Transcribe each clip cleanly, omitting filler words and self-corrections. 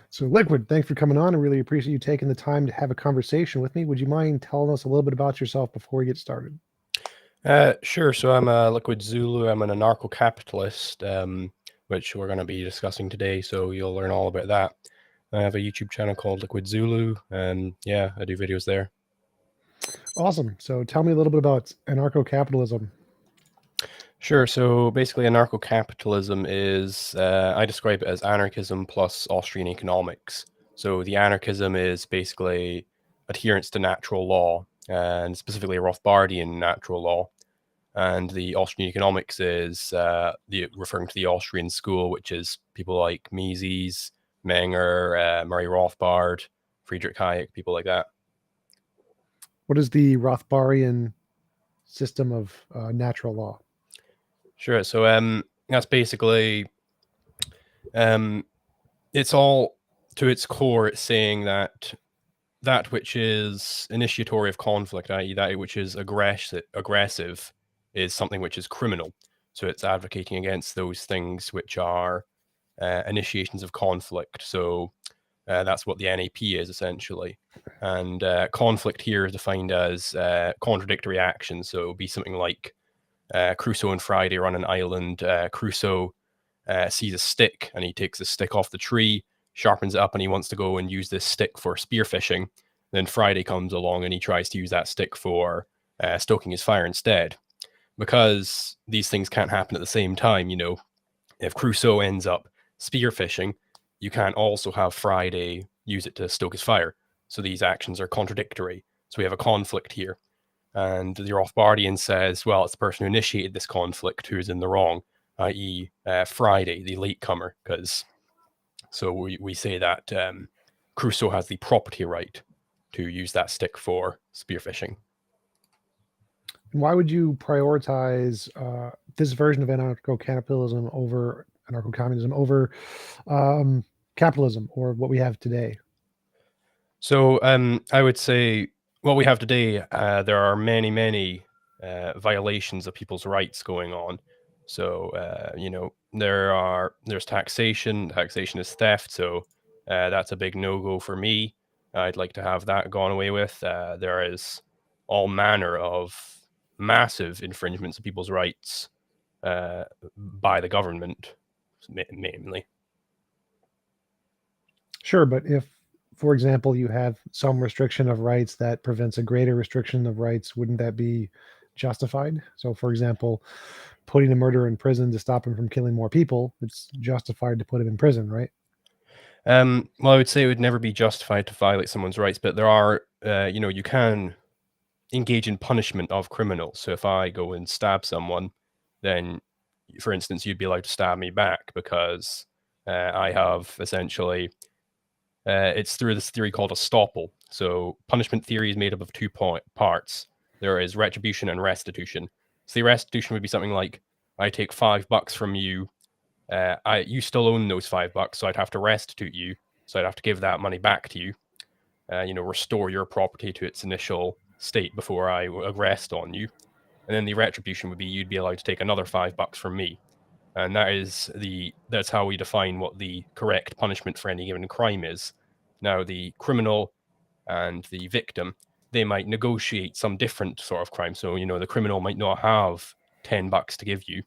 So Liquid, thanks for coming on. I really appreciate you taking the time to have a conversation with me. Would you mind telling us a little bit about yourself before we get started? Sure. So I'm LiquidZulu. I'm an anarcho-capitalist, which we're going to be discussing today. So you'll learn all about that. I have a YouTube channel called LiquidZulu, and yeah, I do videos there. Awesome. So tell me a little bit about anarcho-capitalism. Sure. So basically, anarcho-capitalism is, I describe it as anarchism plus Austrian economics. So the anarchism is basically adherence to natural law, and specifically Rothbardian natural law. And the Austrian economics is referring to the Austrian school, which is people like Mises, Menger, Murray Rothbard, Friedrich Hayek, people like that. What is the Rothbardian system of natural law? Sure. So that's basically, it's all to its core. It's saying that which is initiatory of conflict, i.e. that which is aggressive, is something which is criminal. So it's advocating against those things which are initiations of conflict. So that's what the NAP is essentially. And conflict here is defined as contradictory action. So it would be something like Crusoe and Friday are on an island. Crusoe sees a stick and he takes the stick off the tree, sharpens it up, and he wants to go and use this stick for spearfishing. Then Friday comes along and he tries to use that stick for stoking his fire instead. Because these things can't happen at the same time, you know, if Crusoe ends up spearfishing, you can't also have Friday use it to stoke his fire. So these actions are contradictory. So we have a conflict here. And the Rothbardian says, well, it's the person who initiated this conflict who is in the wrong, i.e. Friday, the latecomer, because so we say that Crusoe has the property right to use that stick for spearfishing. Why would you prioritize this version of anarcho-capitalism over anarcho-communism over capitalism or what we have today? So I would say what we have today, there are many violations of people's rights going on. So you know, there's taxation. Taxation is theft. So that's a big no-go for me. I'd like to have that gone away with. There is all manner of massive infringements of people's rights by the government, mainly. Sure, but if, for example, you have some restriction of rights that prevents a greater restriction of rights, wouldn't that be justified? So, for example, putting a murderer in prison to stop him from killing more people, it's justified to put him in prison, right? Well, I would say it would never be justified to violate someone's rights, but there are, you know, you can engage in punishment of criminals. So if I go and stab someone, then, for instance, you'd be allowed to stab me back because I have essentially, it's through this theory called estoppel. So punishment theory is made up of two parts. There is retribution and restitution. So the restitution would be something like, I take $5 from you. You still own those $5, so I'd have to restitute you. So I'd have to give that money back to you. You know, restore your property to its initial state before I arrest on you. And then the retribution would be you'd be allowed to take another $5 from me. And that's how we define what the correct punishment for any given crime is. Now, the criminal and the victim, they might negotiate some different sort of crime. So, you know, the criminal might not have $10 to give you.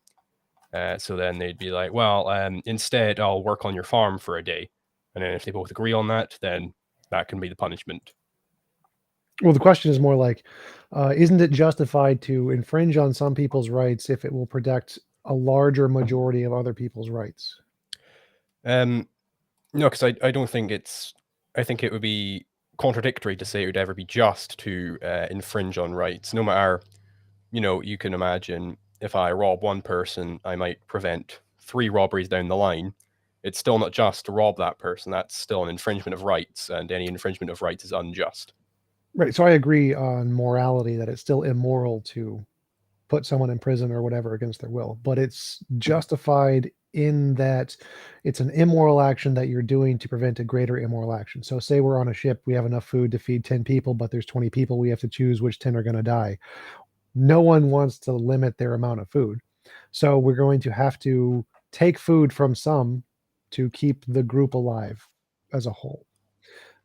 So then they'd be like, well, instead, I'll work on your farm for a day. And then if they both agree on that, then that can be the punishment. Well, the question is more like, isn't it justified to infringe on some people's rights if it will protect a larger majority of other people's rights? No, because I don't think I think it would be contradictory to say it would ever be just to infringe on rights. No matter, you know, you can imagine if I rob one person, I might prevent 3 robberies down the line. It's still not just to rob that person. That's still an infringement of rights, and any infringement of rights is unjust. Right. So I agree on morality that it's still immoral to put someone in prison or whatever against their will, but it's justified in that it's an immoral action that you're doing to prevent a greater immoral action. So say we're on a ship, we have enough food to feed 10 people, but there's 20 people, we have to choose which 10 are going to die. no one wants to limit their amount of food. So we're going to have to take food from some to keep the group alive as a whole.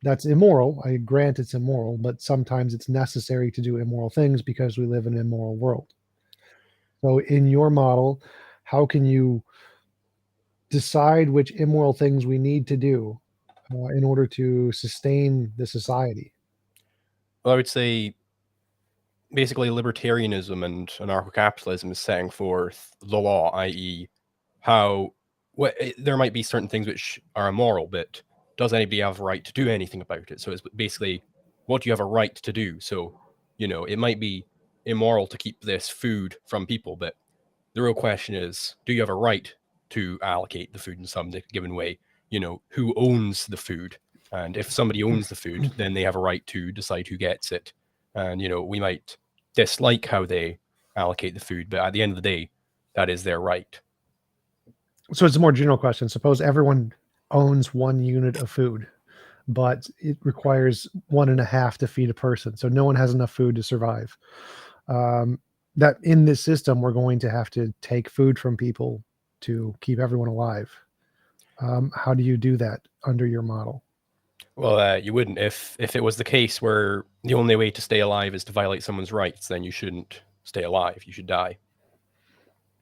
That's immoral. I grant it's immoral, but sometimes it's necessary to do immoral things because we live in an immoral world. So in your model, how can you decide which immoral things we need to do in order to sustain the society? Well, I would say basically libertarianism and anarcho-capitalism is setting forth the law, i.e., how there might be certain things which are immoral, but does anybody have a right to do anything about it? So it's basically, what do you have a right to do? So, it might be immoral to keep this food from people, but the real question is, do you have a right to allocate the food in some given way? Who owns the food? And if somebody owns the food, then they have a right to decide who gets it. And, we might dislike how they allocate the food, but at the end of the day, that is their right. So it's a more general question. Suppose everyone owns 1 unit of food, but it requires 1.5 to feed a person. So no one has enough food to survive. That in this system, we're going to have to take food from people to keep everyone alive. How do you do that under your model? Well, you wouldn't. If it was the case where the only way to stay alive is to violate someone's rights, then you shouldn't stay alive. You should die.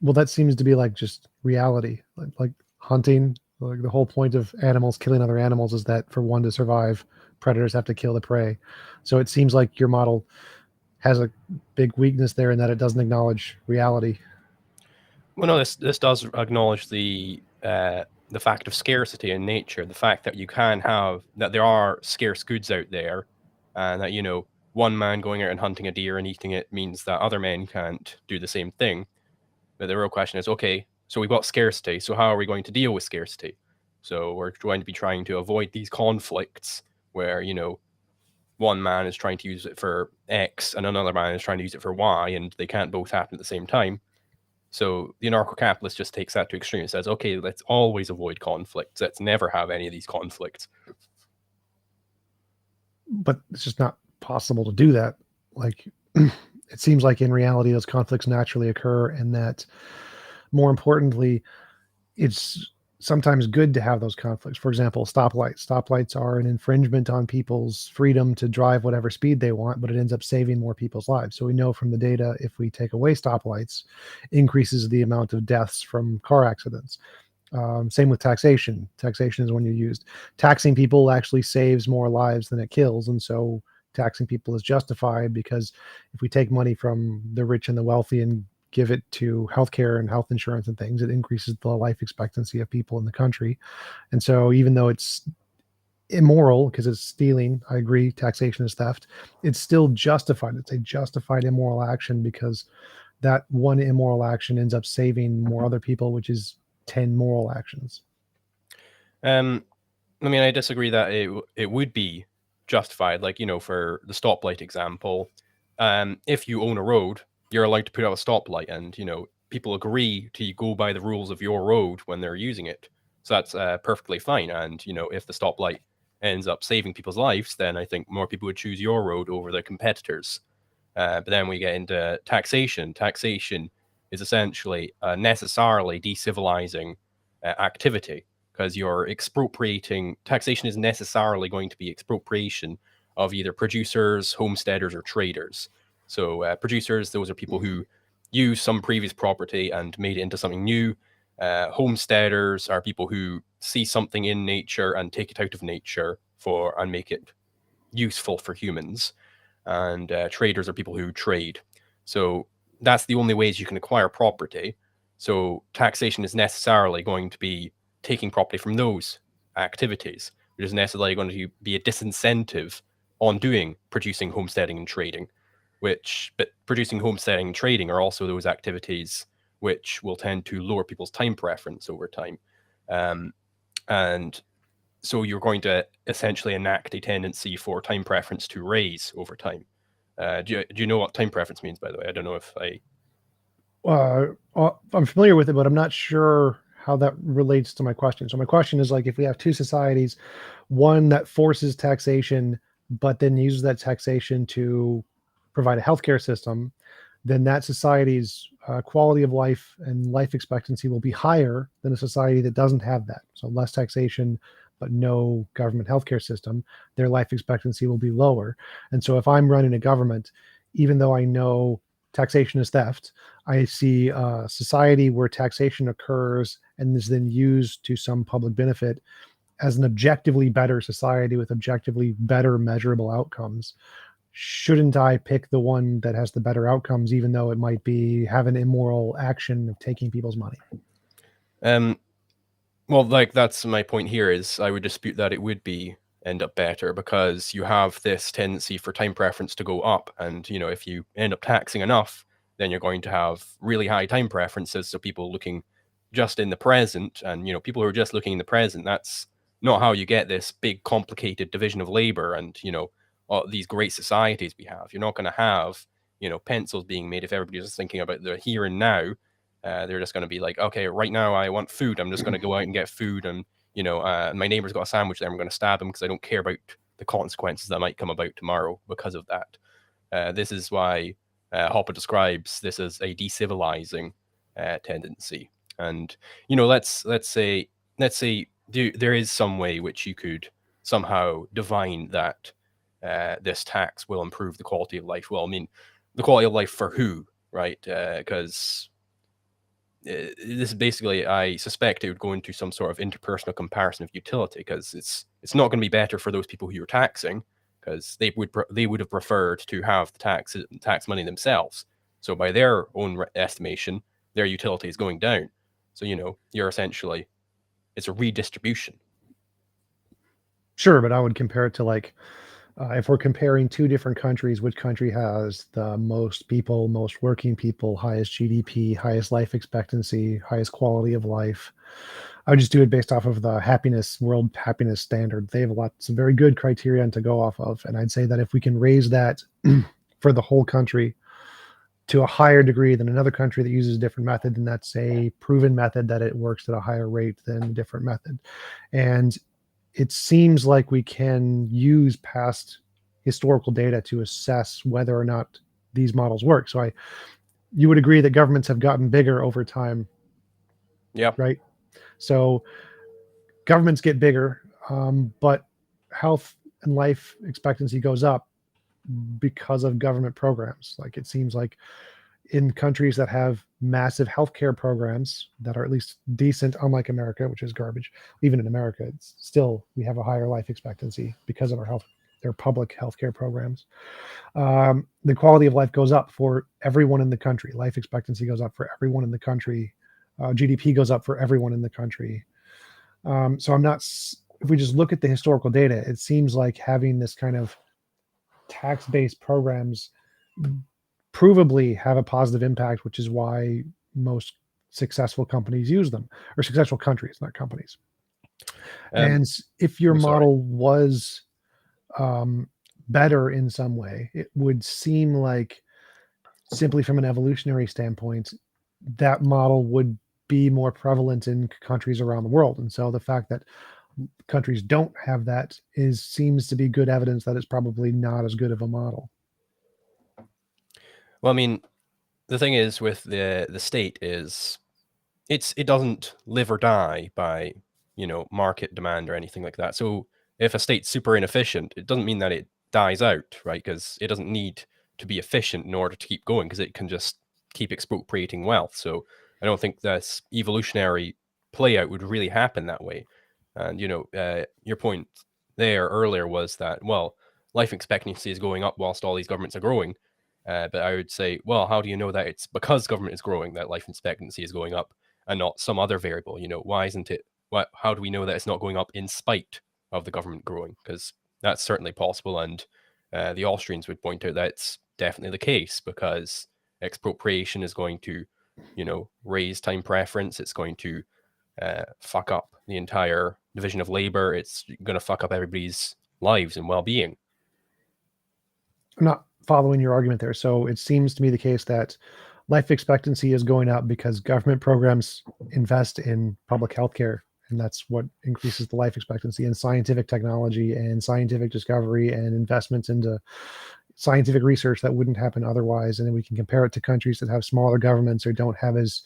Well, that seems to be like just reality, like hunting. Like the whole point of animals killing other animals is that for one to survive, predators have to kill the prey. So it seems like your model has a big weakness there in that it doesn't acknowledge reality. Well, no, this does acknowledge the fact of scarcity in nature, the fact that that there are scarce goods out there, and that one man going out and hunting a deer and eating it means that other men can't do the same thing. But the real question is, okay, so we've got scarcity, so how are we going to deal with scarcity? So we're going to be trying to avoid these conflicts where one man is trying to use it for X and another man is trying to use it for Y, and they can't both happen at the same time. So the anarcho-capitalist just takes that to extreme. It says, okay, let's always avoid conflicts. Let's never have any of these conflicts. But it's just not possible to do that. Like, it seems like in reality, those conflicts naturally occur, and that more importantly, it's sometimes good to have those conflicts. For example, stoplights. Stoplights are an infringement on people's freedom to drive whatever speed they want, but it ends up saving more people's lives. So we know from the data, if we take away stoplights, increases the amount of deaths from car accidents. Same with taxation. Taxation is when you used taxing people actually saves more lives than it kills, and so taxing people is justified because if we take money from the rich and the wealthy and give it to healthcare and health insurance and things, it increases the life expectancy of people in the country. And so even though it's immoral because it's stealing, I agree, taxation is theft, it's still justified. It's a justified immoral action because that one immoral action ends up saving more other people, which is 10 moral actions. I disagree that it would be justified. Like, for the stoplight example, if you own a road, you're allowed to put out a stoplight, and people agree to go by the rules of your road when they're using it. So that's perfectly fine. And if the stoplight ends up saving people's lives, then I think more people would choose your road over the competitors. But then we get into taxation. Taxation is essentially a necessarily decivilizing activity, because you're expropriating. Taxation is necessarily going to be expropriation of either producers, homesteaders, or traders. So producers, those are people who use some previous property and made it into something new. Homesteaders are people who see something in nature and take it out of nature and make it useful for humans. And traders are people who trade. So that's the only ways you can acquire property. So taxation is necessarily going to be taking property from those activities, which is necessarily going to be a disincentive on producing, homesteading, and trading. But producing, homesteading, and trading are also those activities which will tend to lower people's time preference over time. And so you're going to essentially enact a tendency for time preference to raise over time. Do you know what time preference means, by the way? I don't know if I... I'm familiar with it, but I'm not sure how that relates to my question. So my question is, like, if we have two societies, one that forces taxation, but then uses that taxation to provide a healthcare system, then that society's quality of life and life expectancy will be higher than a society that doesn't have that. So less taxation, but no government healthcare system, their life expectancy will be lower. And so if I'm running a government, even though I know taxation is theft, I see a society where taxation occurs and is then used to some public benefit as an objectively better society with objectively better measurable outcomes. Shouldn't I pick the one that has the better outcomes, even though it might be have an immoral action of taking people's money? Well, like that's my point here is I would dispute that it would be end up better because you have this tendency for time preference to go up. And, you know, if you end up taxing enough, then you're going to have really high time preferences. So people looking just in the present and, you know, people who are just looking in the present, that's not how you get this big complicated division of labor and, you know, all these great societies we have. You're not going to have, you know, pencils being made if everybody's just thinking about the here and now. They're just going to be like, okay, right now I want food. I'm just going to go out and get food. And, you know, my neighbor's got a sandwich there. I'm going to stab him because I don't care about the consequences that might come about tomorrow because of that. This is why Hopper describes this as a decivilizing tendency. And, you know, let's say there is some way which you could somehow divine that this tax will improve the quality of life. Well, I mean, the quality of life for who, right? Because this is basically, I suspect it would go into some sort of interpersonal comparison of utility because it's not going to be better for those people who you're taxing because they would have preferred to have the tax money themselves. So by their own estimation, their utility is going down. So, you know, you're essentially, it's a redistribution. Sure, but I would compare it to like, if we're comparing two different countries, which country has the most people, most working people, highest GDP, highest life expectancy, highest quality of life? I would just do it based off of the world happiness standard. They have some very good criterion to go off of. And I'd say that if we can raise that for the whole country to a higher degree than another country that uses a different method, then that's a proven method that it works at a higher rate than a different method. And it seems like we can use past historical data to assess whether or not these models work. So you would agree that governments have gotten bigger over time. Yeah. Right. So governments get bigger, but health and life expectancy goes up because of government programs. Like it seems like in countries that have massive healthcare programs that are at least decent, unlike America, which is garbage. Even in America, it's still, we have a higher life expectancy because of their public healthcare programs. The quality of life goes up for everyone in the country. Life expectancy goes up for everyone in the country. GDP goes up for everyone in the country. So if we just look at the historical data, it seems like having this kind of tax-based programs provably have a positive impact, which is why most successful companies use them, or successful countries, not companies. And if your model was better in some way, it would seem like, simply from an evolutionary standpoint, that model would be more prevalent in countries around the world. And so the fact that countries don't have that seems to be good evidence that it's probably not as good of a model. Well, I mean, the thing is with the state is it doesn't live or die by, you know, market demand or anything like that. So if a state's super inefficient, it doesn't mean that it dies out, right? Because it doesn't need to be efficient in order to keep going because it can just keep expropriating wealth. So I don't think this evolutionary play out would really happen that way. And, you know, your point there earlier was that, well, life expectancy is going up whilst all these governments are growing. But I would say, well, how do you know that it's because government is growing that life expectancy is going up and not some other variable? You know, why isn't it? How do we know that it's not going up in spite of the government growing? Because that's certainly possible, and the Austrians would point out that it's definitely the case because expropriation is going to, you know, raise time preference. It's going to fuck up the entire division of labor. It's going to fuck up everybody's lives and well-being. I'm not following your argument there. So it seems to me the case that life expectancy is going up because government programs invest in public health care, and that's what increases the life expectancy, and scientific technology and scientific discovery and investments into scientific research that wouldn't happen otherwise. And then we can compare it to countries that have smaller governments or don't have as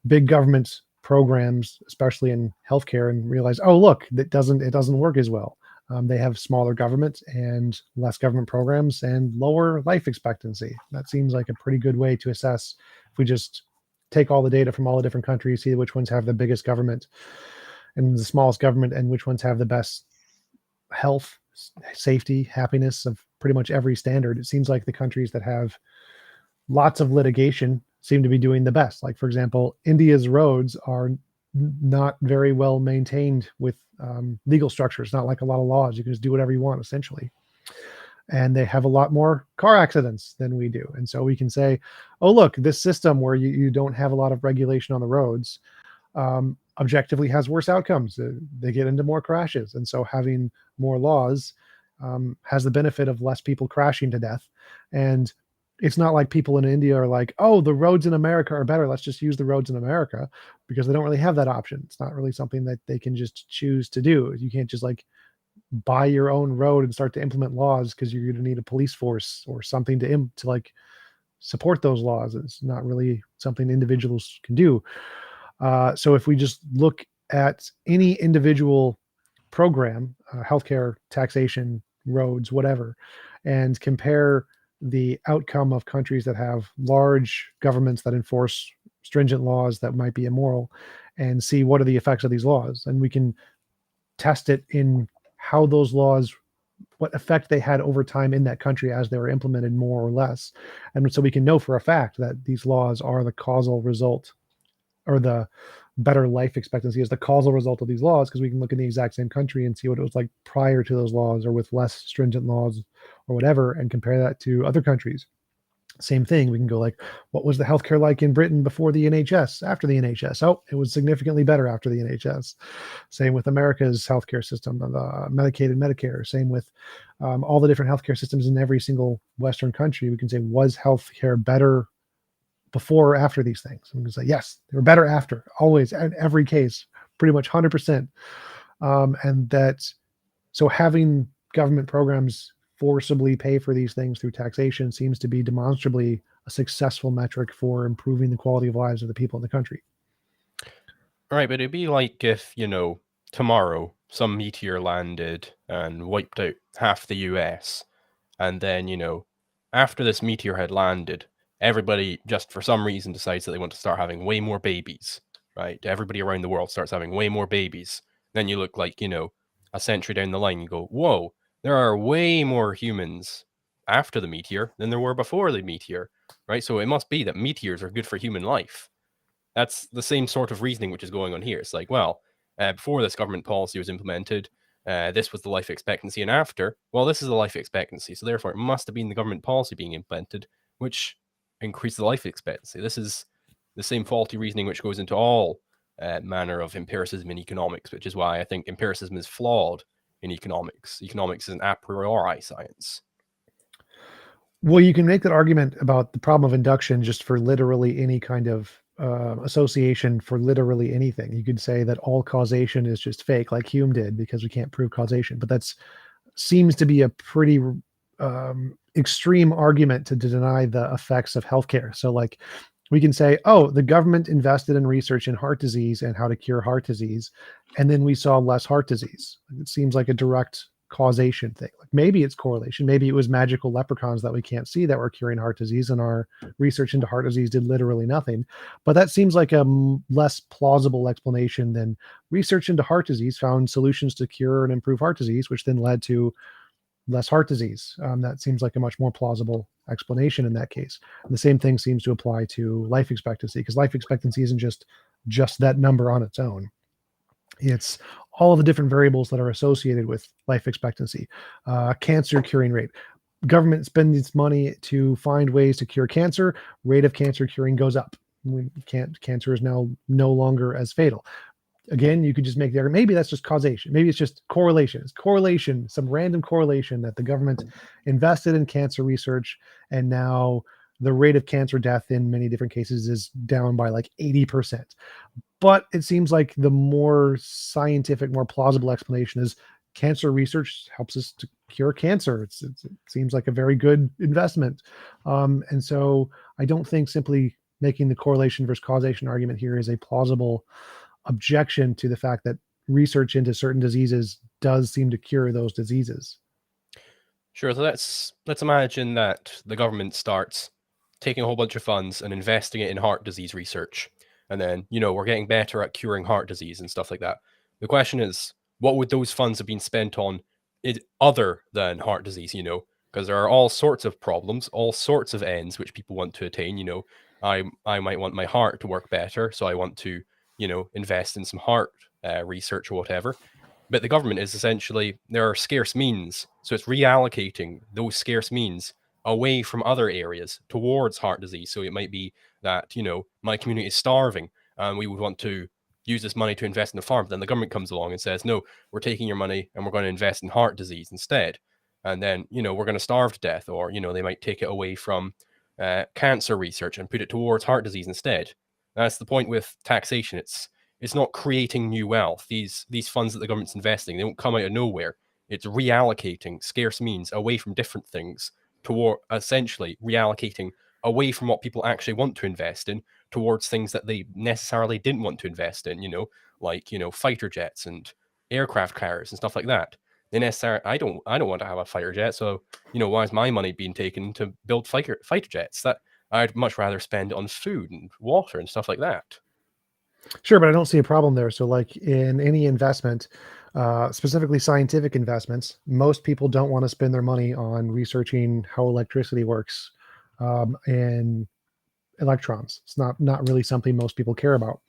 big government programs, especially in healthcare, and realize, oh, look, it doesn't work as well. They have smaller government and less government programs and lower life expectancy. That seems like a pretty good way to assess if we just take all the data from all the different countries, see which ones have the biggest government and the smallest government, and which ones have the best health, safety, happiness of pretty much every standard. It seems like the countries that have lots of litigation seem to be doing the best. Like, for example, India's roads are not very well maintained with legal structures, not like a lot of laws. You can just do whatever you want, essentially. And they have a lot more car accidents than we do. And so we can say, oh, look, this system where you don't have a lot of regulation on the roads objectively has worse outcomes. They get into more crashes. And so having more laws has the benefit of less people crashing to death. And it's not like people in India are like, oh, the roads in America are better, let's just use the roads in America, because they don't really have that option. It's not really something that they can just choose to do. You can't just like buy your own road and start to implement laws, because you're going to need a police force or something to like support those laws. It's not really something individuals can do. So if we just look at any individual program, healthcare, taxation, roads, whatever, and compare the outcome of countries that have large governments that enforce stringent laws that might be immoral, and see what are the effects of these laws. And we can test it in how those laws, what effect they had over time in that country as they were implemented, more or less. And so we can know for a fact that these laws are the causal result, or the better life expectancy is the causal result of these laws, because we can look in the exact same country and see what it was like prior to those laws, or with less stringent laws or whatever, and compare that to other countries. Same thing. We can go like, what was the healthcare like in Britain before the NHS, after the NHS? Oh, it was significantly better after the NHS. Same with America's healthcare system, the Medicaid and Medicare. Same with all the different healthcare systems in every single Western country. We can say, was healthcare better before or after these things? And we can say, yes, they were better after, always, in every case, pretty much 100%. And that, so having government programs forcibly pay for these things through taxation seems to be demonstrably a successful metric for improving the quality of lives of the people in the country. Right, but it'd be like if, tomorrow some meteor landed and wiped out half the US, and then, after this meteor had landed, everybody just for some reason decides that they want to start having way more babies, right? Everybody around the world starts having way more babies. Then you look like, a century down the line, you go, whoa, there are way more humans after the meteor than there were before the meteor, right? So it must be that meteors are good for human life. That's the same sort of reasoning which is going on here. It's like, well, before this government policy was implemented, this was the life expectancy, and after, well, this is the life expectancy. So therefore, it must have been the government policy being implemented, which increased the life expectancy. This is the same faulty reasoning which goes into all manner of empiricism in economics, which is why I think empiricism is flawed in economics. Economics is an a priori science. Well, you can make that argument about the problem of induction just for literally any kind of association for literally anything. You could say that all causation is just fake, like Hume did, because we can't prove causation. But that's seems to be a pretty extreme argument to deny the effects of healthcare. So, like, we can say, oh, the government invested in research in heart disease and how to cure heart disease, and then we saw less heart disease. It seems like a direct causation thing. Like, maybe it's correlation. Maybe it was magical leprechauns that we can't see that were curing heart disease, and our research into heart disease did literally nothing. But that seems like a less plausible explanation than research into heart disease found solutions to cure and improve heart disease, which then led to less heart disease. That seems like a much more plausible explanation in that case. And the same thing seems to apply to life expectancy, because life expectancy isn't just that number on its own. It's all of the different variables that are associated with life expectancy. Cancer curing rate. Government spends its money to find ways to cure cancer. Rate of cancer curing goes up. Cancer is now no longer as fatal. Again, you could just make the argument, maybe that's just causation. Maybe it's just correlation. It's correlation, some random correlation that the government invested in cancer research, and now the rate of cancer death in many different cases is down by like 80%. But it seems like the more scientific, more plausible explanation is cancer research helps us to cure cancer. It seems like a very good investment. And so I don't think simply making the correlation versus causation argument here is a plausible objection to the fact that research into certain diseases does seem to cure those diseases. Sure. So let's imagine that the government starts taking a whole bunch of funds and investing it in heart disease research. And then, we're getting better at curing heart disease and stuff like that. The question is, what would those funds have been spent on other than heart disease, Because there are all sorts of problems, all sorts of ends which people want to attain, I might want my heart to work better, so I want to, invest in some heart research or whatever. But the government is essentially, there are scarce means. So it's reallocating those scarce means away from other areas towards heart disease. So it might be that, my community is starving and we would want to use this money to invest in the farm. But then the government comes along and says, no, we're taking your money and we're going to invest in heart disease instead. And then, we're going to starve to death. Or, they might take it away from cancer research and put it towards heart disease instead. That's the point with taxation. It's not creating new wealth. These funds that the government's investing, they don't come out of nowhere. It's reallocating scarce means away from different things toward essentially reallocating away from what people actually want to invest in towards things that they necessarily didn't want to invest in, like, fighter jets and aircraft carriers and stuff like that. They necessarily, I don't want to have a fighter jet, so, why is my money being taken to build fighter jets? That I'd much rather spend it on food and water and stuff like that. Sure, but I don't see a problem there. So, like in any investment, specifically scientific investments, most people don't want to spend their money on researching how electricity works and electrons. It's not really something most people care about.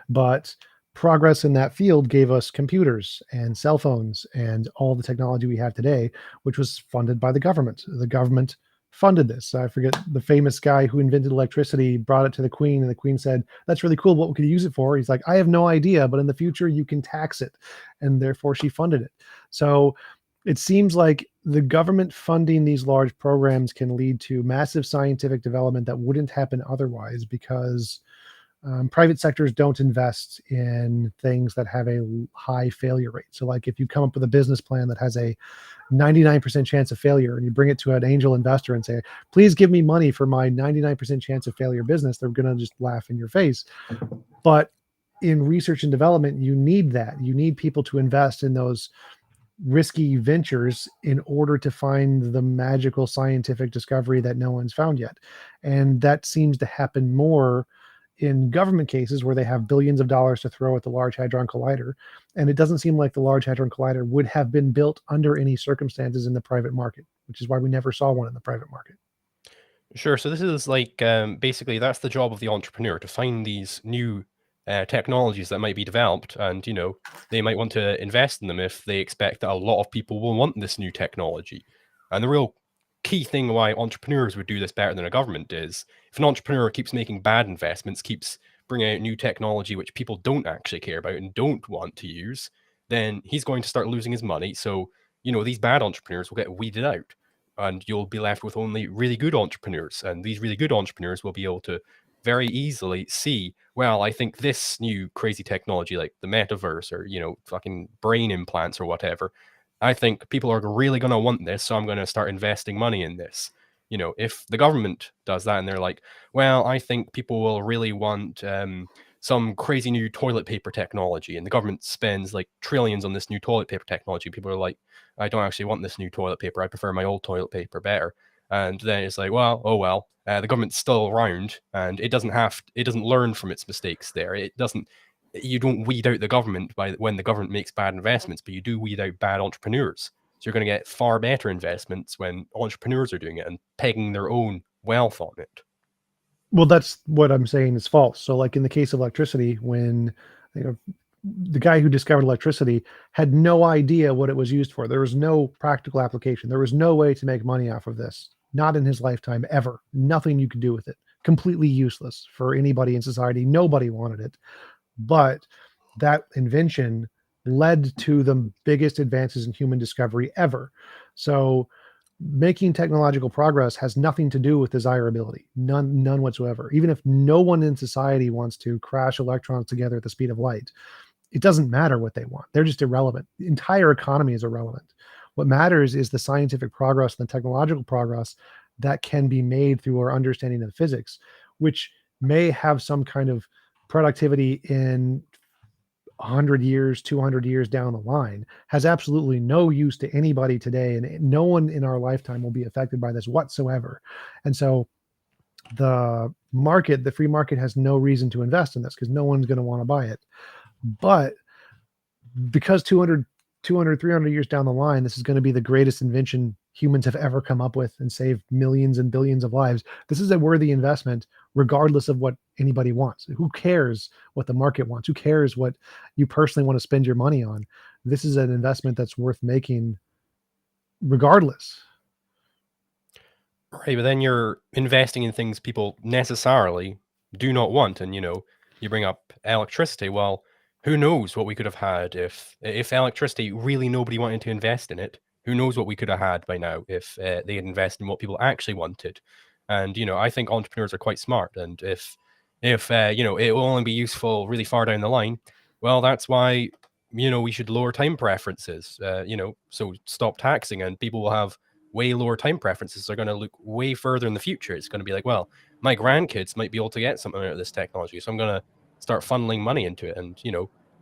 But progress in that field gave us computers and cell phones and all the technology we have today, which was funded by the government. The government funded this. I forget the famous guy who invented electricity, brought it to the Queen, and the Queen said, "That's really cool. What could you use it for?" He's like, "I have no idea, but in the future you can tax it." And therefore she funded it. So it seems like the government funding these large programs can lead to massive scientific development that wouldn't happen otherwise, because private sectors don't invest in things that have a high failure rate. So like if you come up with a business plan that has a 99% chance of failure and you bring it to an angel investor and say, "Please give me money for my 99% chance of failure business," they're going to just laugh in your face. But in research and development, you need that. You need people to invest in those risky ventures in order to find the magical scientific discovery that no one's found yet. And that seems to happen more in government cases where they have billions of dollars to throw at the Large Hadron Collider. And it doesn't seem like the Large Hadron Collider would have been built under any circumstances in the private market, which is why we never saw one in the private market. Sure. So this is like basically that's the job of the entrepreneur, to find these new technologies that might be developed, and they might want to invest in them if they expect that a lot of people will want this new technology. And the real key thing why entrepreneurs would do this better than a government is, if an entrepreneur keeps making bad investments, keeps bringing out new technology which people don't actually care about and don't want to use, then he's going to start losing his money. So these bad entrepreneurs will get weeded out, and you'll be left with only really good entrepreneurs. And these really good entrepreneurs will be able to very easily see, well, I think this new crazy technology like the metaverse or, fucking brain implants or whatever, I think people are really going to want this, so I'm going to start investing money in this. If the government does that and they're like, well, I think people will really want some crazy new toilet paper technology, and the government spends like trillions on this new toilet paper technology, people are like, I don't actually want this new toilet paper. I prefer my old toilet paper better. And then it's like, well, oh well, the government's still around, and it doesn't learn from its mistakes there. You don't weed out the government when the government makes bad investments, but you do weed out bad entrepreneurs. So you're going to get far better investments when entrepreneurs are doing it and pegging their own wealth on it. Well, that's what I'm saying is false. So like in the case of electricity, when the guy who discovered electricity had no idea what it was used for. There was no practical application. There was no way to make money off of this. Not in his lifetime, ever. Nothing you could do with it. Completely useless for anybody in society. Nobody wanted it. But that invention led to the biggest advances in human discovery ever. So making technological progress has nothing to do with desirability. None whatsoever. Even if no one in society wants to crash electrons together at the speed of light, it doesn't matter what they want. They're just irrelevant. The entire economy is irrelevant. What matters is the scientific progress and the technological progress that can be made through our understanding of physics, which may have some kind of productivity in 100 years, 200 years down the line, has absolutely no use to anybody today. And no one in our lifetime will be affected by this whatsoever. And so the market, the free market, has no reason to invest in this because no one's going to want to buy it. But because 200, 300 years down the line, this is going to be the greatest invention humans have ever come up with and saved millions and billions of lives. This is a worthy investment, regardless of what anybody wants. Who cares what the market wants? Who cares what you personally want to spend your money on? This is an investment that's worth making regardless. Right, but then you're investing in things people necessarily do not want. And, you bring up electricity. Well, who knows what we could have had if electricity, really nobody wanted to invest in it. Who knows what we could have had by now if they had invested in what people actually wanted. And, I think entrepreneurs are quite smart. And if it will only be useful really far down the line, well, that's why, we should lower time preferences, so stop taxing, and people will have way lower time preferences. They're going to look way further in the future. It's going to be like, well, my grandkids might be able to get something out of this technology, so I'm going to start funneling money into it. And,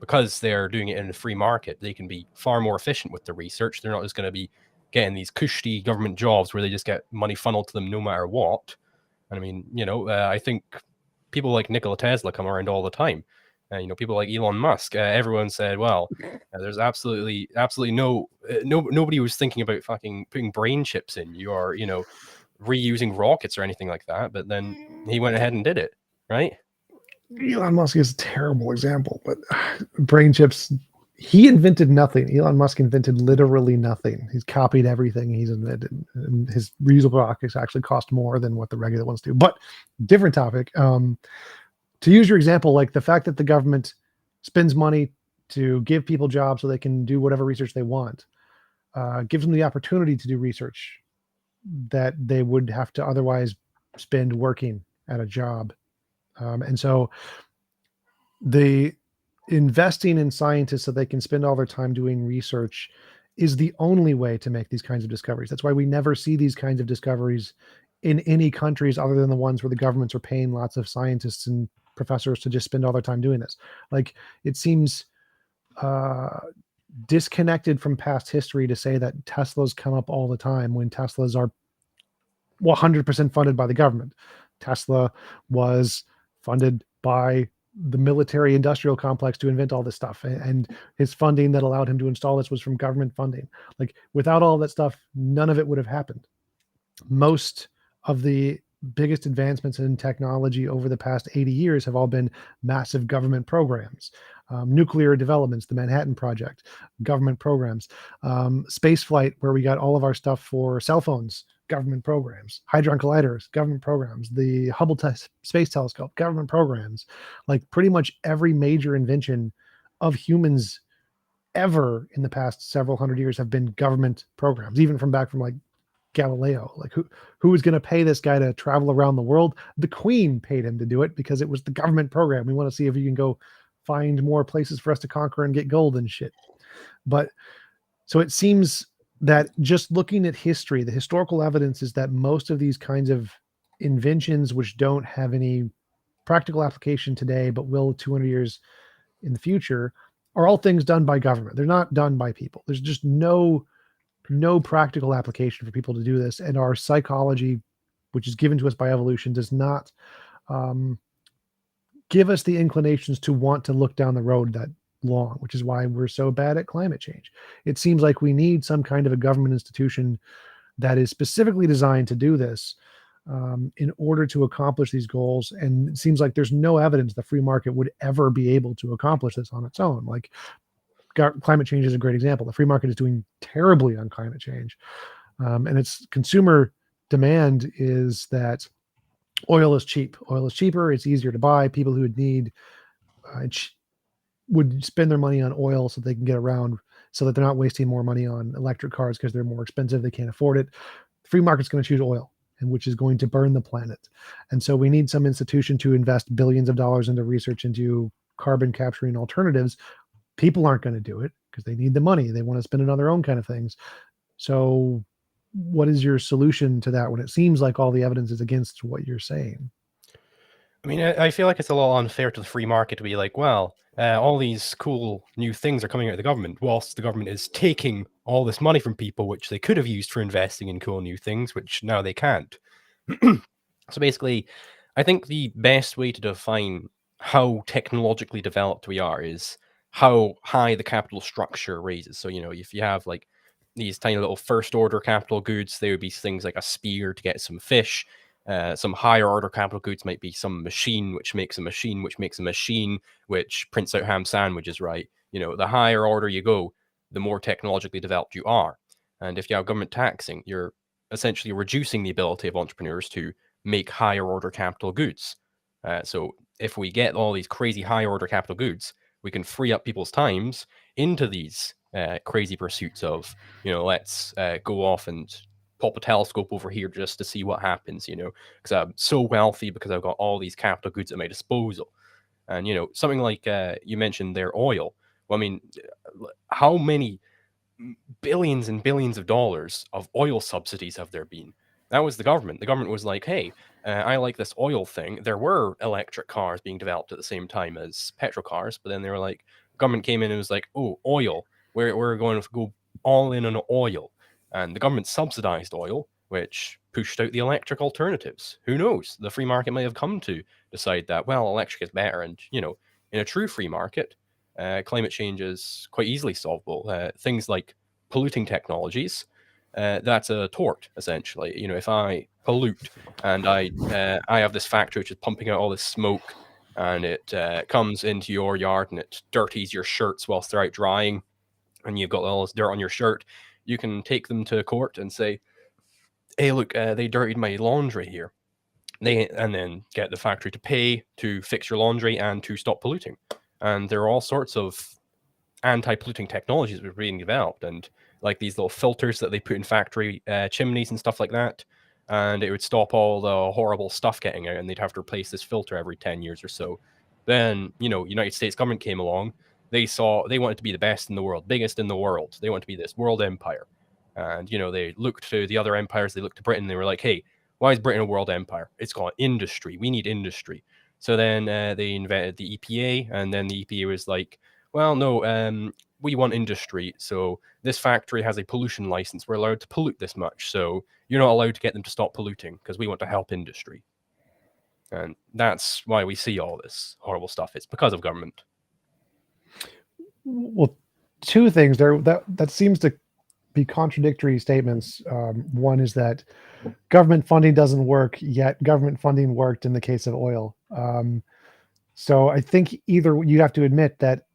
because they're doing it in a free market, they can be far more efficient with the research. They're not just going to be getting these cushy government jobs where they just get money funneled to them no matter what. And I mean, I think people like Nikola Tesla come around all the time. People like Elon Musk. Everyone said, well, there's absolutely nobody was thinking about fucking putting brain chips in you or, reusing rockets or anything like that. But then he went ahead and did it, right? Elon Musk is a terrible example, but brain chips, he invented nothing. Elon Musk invented literally nothing. He's copied everything he's invented. And his reusable rockets actually cost more than what the regular ones do. But different topic. To use your example, like the fact that the government spends money to give people jobs so they can do whatever research they want, gives them the opportunity to do research that they would have to otherwise spend working at a job. And so the investing in scientists so they can spend all their time doing research is the only way to make these kinds of discoveries. That's why we never see these kinds of discoveries in any countries other than the ones where the governments are paying lots of scientists and professors to just spend all their time doing this. Like, it seems disconnected from past history to say that Teslas come up all the time when Teslas are 100% funded by the government. Tesla was funded by the military industrial complex to invent all this stuff, and his funding that allowed him to install this was from government funding. Like, without all that stuff, none of it would have happened. Most of the biggest advancements in technology over the past 80 years have all been massive government programs. Nuclear developments, the Manhattan Project, government programs. Space flight, where we got all of our stuff for cell phones, government programs. Hadron colliders, government programs. The Hubble Space Telescope, government programs. Like, pretty much every major invention of humans ever in the past several hundred years have been government programs, even from back from like Galileo. Like, who was going to pay this guy to travel around the world? The Queen paid him to do it because it was the government program. We want to see if you can go find more places for us to conquer and get gold and shit. But so it seems that just looking at history, the historical evidence is that most of these kinds of inventions, which don't have any practical application today, but will 200 years in the future, are all things done by government. They're not done by people. There's just no practical application for people to do this. And our psychology, which is given to us by evolution, does not give us the inclinations to want to look down the road that long, which is why we're so bad at climate change. It seems like we need some kind of a government institution that is specifically designed to do this in order to accomplish these goals. And it seems like there's no evidence the free market would ever be able to accomplish this on its own. Like, climate change is a great example. The free market is doing terribly on climate change. And its consumer demand is that oil is cheap. Oil is cheaper. It's easier to buy. People who would need would spend their money on oil so they can get around, so that they're not wasting more money on electric cars because they're more expensive. They can't afford it. The free market's going to choose oil, and which is going to burn the planet. And so we need some institution to invest billions of dollars into research into carbon capturing alternatives, people aren't going to do it because they need the money. They want to spend it on their own kind of things. So what is your solution to that when it seems like all the evidence is against what you're saying? I mean, I feel like it's a little unfair to the free market to be like, well, all these cool new things are coming out of the government, whilst the government is taking all this money from people, which they could have used for investing in cool new things, which now they can't. So basically, I think the best way to define how technologically developed we are is how high the capital structure raises. So, if you have like these tiny little first order capital goods, they would be things like a spear to get some fish. Some higher order capital goods might be some machine, which makes a machine, which makes a machine, which prints out ham sandwiches, right? The higher order you go, the more technologically developed you are. And if you have government taxing, you're essentially reducing the ability of entrepreneurs to make higher order capital goods. So if we get all these crazy high order capital goods, we can free up people's times into these crazy pursuits of, let's go off and pop a telescope over here just to see what happens, because I'm so wealthy because I've got all these capital goods at my disposal. And, something like you mentioned there, oil. Well, I mean, how many billions and billions of dollars of oil subsidies have there been? That was the government. The government was like, hey, I like this oil thing. There were electric cars being developed at the same time as petrol cars, but then they were like, government came in and was like, oh, oil. We're going to go all in on oil. And the government subsidized oil, which pushed out the electric alternatives. Who knows? The free market may have come to decide that, well, electric is better. And, in a true free market, climate change is quite easily solvable. Things like polluting technologies, that's a tort, essentially. If I pollute and I have this factory which is pumping out all this smoke and it comes into your yard and it dirties your shirts whilst they're out drying and you've got all this dirt on your shirt, you can take them to court and say, hey, look, they dirtied my laundry here. And then get the factory to pay to fix your laundry and to stop polluting. And there are all sorts of anti-polluting technologies that were being developed, and like these little filters that they put in factory chimneys and stuff like that. And it would stop all the horrible stuff getting out, and they'd have to replace this filter every 10 years or so. Then, United States government came along. They wanted to be the best in the world, biggest in the world. They wanted to be this world empire. And, they looked to the other empires. They looked to Britain. They were like, hey, why is Britain a world empire? It's called industry. We need industry. So then they invented the EPA, and then the EPA was like, well, no, we want industry. So this factory has a pollution license. We're allowed to pollute this much. So you're not allowed to get them to stop polluting because we want to help industry. And that's why we see all this horrible stuff. It's because of government. Well, two things there that seems to be contradictory statements. One is that government funding doesn't work, yet government funding worked in the case of oil. So I think either you have to admit that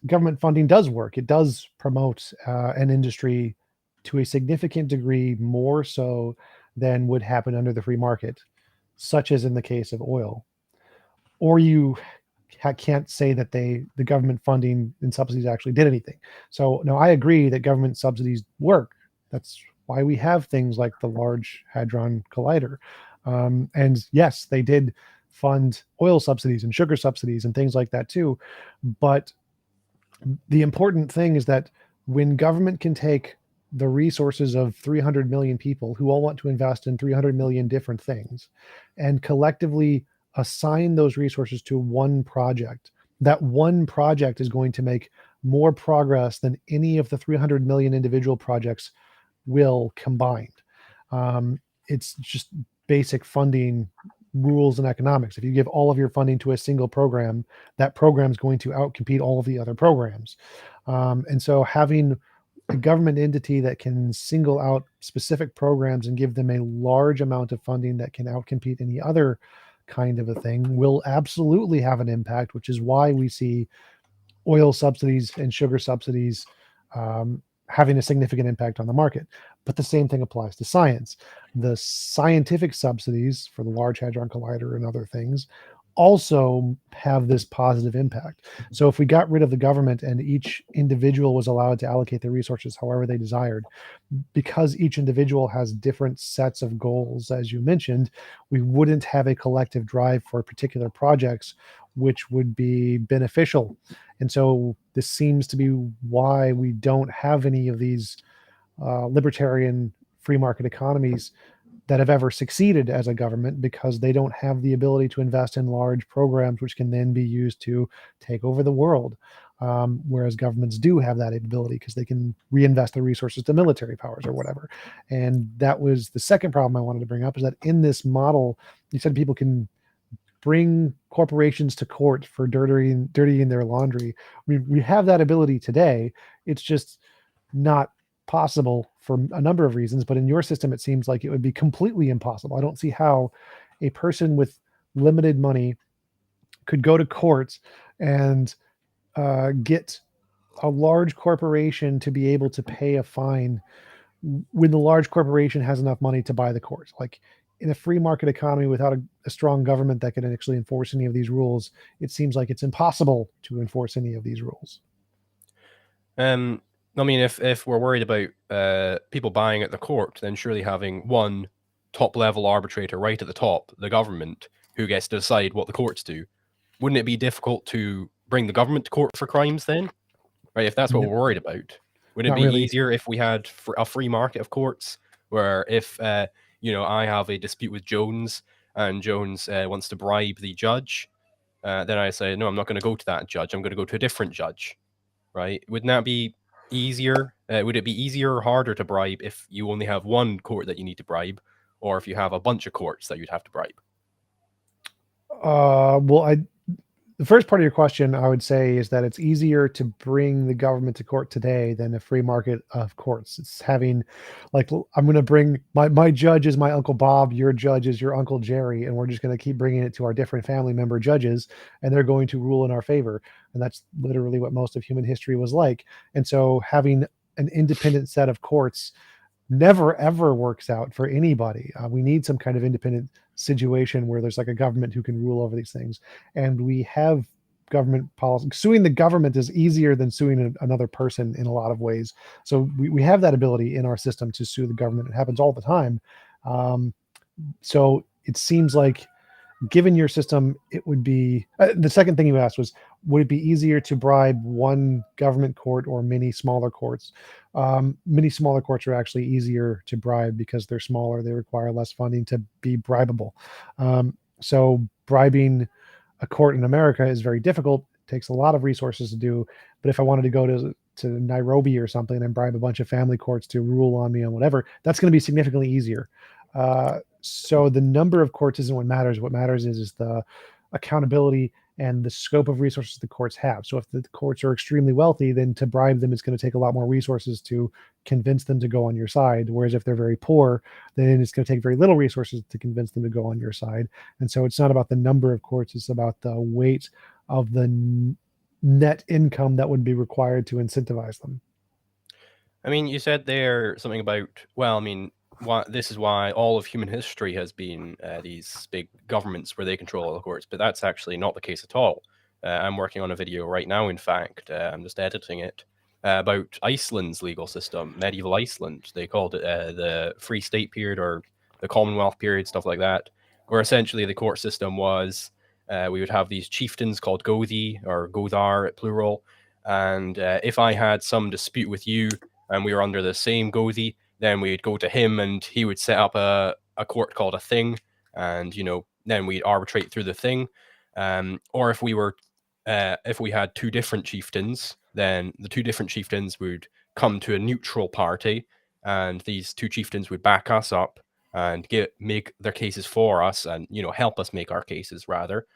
government funding does work. It does promote an industry to a significant degree more so than would happen under the free market, such as in the case of oil. Or you can't say that the government funding and subsidies actually did anything. So no, I agree that government subsidies work. That's why we have things like the Large Hadron Collider. And yes, they did fund oil subsidies and sugar subsidies and things like that too. But the important thing is that when government can take the resources of 300 million people who all want to invest in 300 million different things and collectively assign those resources to one project, that one project is going to make more progress than any of the 300 million individual projects will combined. It's just basic funding rules in economics. If you give all of your funding to a single program, that program is going to outcompete all of the other programs. And so having a government entity that can single out specific programs and give them a large amount of funding that can outcompete any other kind of a thing will absolutely have an impact, which is why we see oil subsidies and sugar subsidies having a significant impact on the market. But the same thing applies to science. The scientific subsidies for the Large Hadron Collider and other things also have this positive impact. So if we got rid of the government and each individual was allowed to allocate their resources however they desired, because each individual has different sets of goals, as you mentioned, we wouldn't have a collective drive for particular projects, which would be beneficial. And so this seems to be why we don't have any of these libertarian free market economies that have ever succeeded as a government, because they don't have the ability to invest in large programs which can then be used to take over the world. Whereas governments do have that ability because they can reinvest their resources to military powers or whatever. And that was the second problem I wanted to bring up, is that in this model, you said people can bring corporations to court for dirtying their laundry. We have that ability today. It's just not possible for a number of reasons, but in your system it seems like it would be completely impossible. I don't see how a person with limited money could go to court and get a large corporation to be able to pay a fine when the large corporation has enough money to buy the court. Like, in a free market economy without a strong government that can actually enforce any of these rules, it seems like it's impossible to enforce any of these rules. I mean, if we're worried about people buying at the court, then surely having one top level arbitrator right at the top, the government, who gets to decide what the courts do, wouldn't it be difficult to bring the government to court for crimes then? Right, if that's what we're worried about, wouldn't it Not be really. easier if we had a free market of courts, where if I have a dispute with Jones and Jones wants to bribe the judge, then I say, no, I'm not going to go to that judge. I'm going to go to a different judge. Right? Wouldn't that be easier? Would it be easier or harder to bribe if you only have one court that you need to bribe, or if you have a bunch of courts that you'd have to bribe? Well, the first part of your question, I would say, is that it's easier to bring the government to court today than a free market of courts. It's having, like, I'm going to bring my judge is my Uncle Bob, your judge is your Uncle Jerry, and we're just going to keep bringing it to our different family member judges, and they're going to rule in our favor. And that's literally what most of human history was like. And so having an independent set of courts never ever works out for anybody. We need some kind of independent situation where there's like a government who can rule over these things. And we have government policy. Suing the government is easier than suing another person in a lot of ways. So we have that ability in our system to sue the government. It happens all the time. So it seems like, given your system, it would be the second thing you asked was, would it be easier to bribe one government court or many smaller courts? Many smaller courts are actually easier to bribe because they're smaller. They require less funding to be bribable. So bribing a court in America is very difficult. It takes a lot of resources to do. But if I wanted to go to Nairobi or something and bribe a bunch of family courts to rule on me on whatever, that's going to be significantly easier. So the number of courts isn't what matters. What matters is the accountability and the scope of resources the courts have. So if the courts are extremely wealthy, then to bribe them, it's going to take a lot more resources to convince them to go on your side. Whereas if they're very poor, then it's going to take very little resources to convince them to go on your side. And so it's not about the number of courts, it's about the weight of the net income that would be required to incentivize them. I mean, you said there something about, well, I mean, this is why all of human history has been these big governments where they control all the courts, but that's actually not the case at all. I'm working on a video right now, in fact, I'm just editing it, about Iceland's legal system, medieval Iceland. They called it the Free State period or the Commonwealth period, stuff like that, where essentially the court system was, we would have these chieftains called Gothi or Gothar plural, and if I had some dispute with you and we were under the same Gothi, then we'd go to him and he would set up a court called a thing, and then we'd arbitrate through the thing. Or if we had two different chieftains, then the two different chieftains would come to a neutral party, and these two chieftains would back us up and make their cases for us, and help us make our cases rather.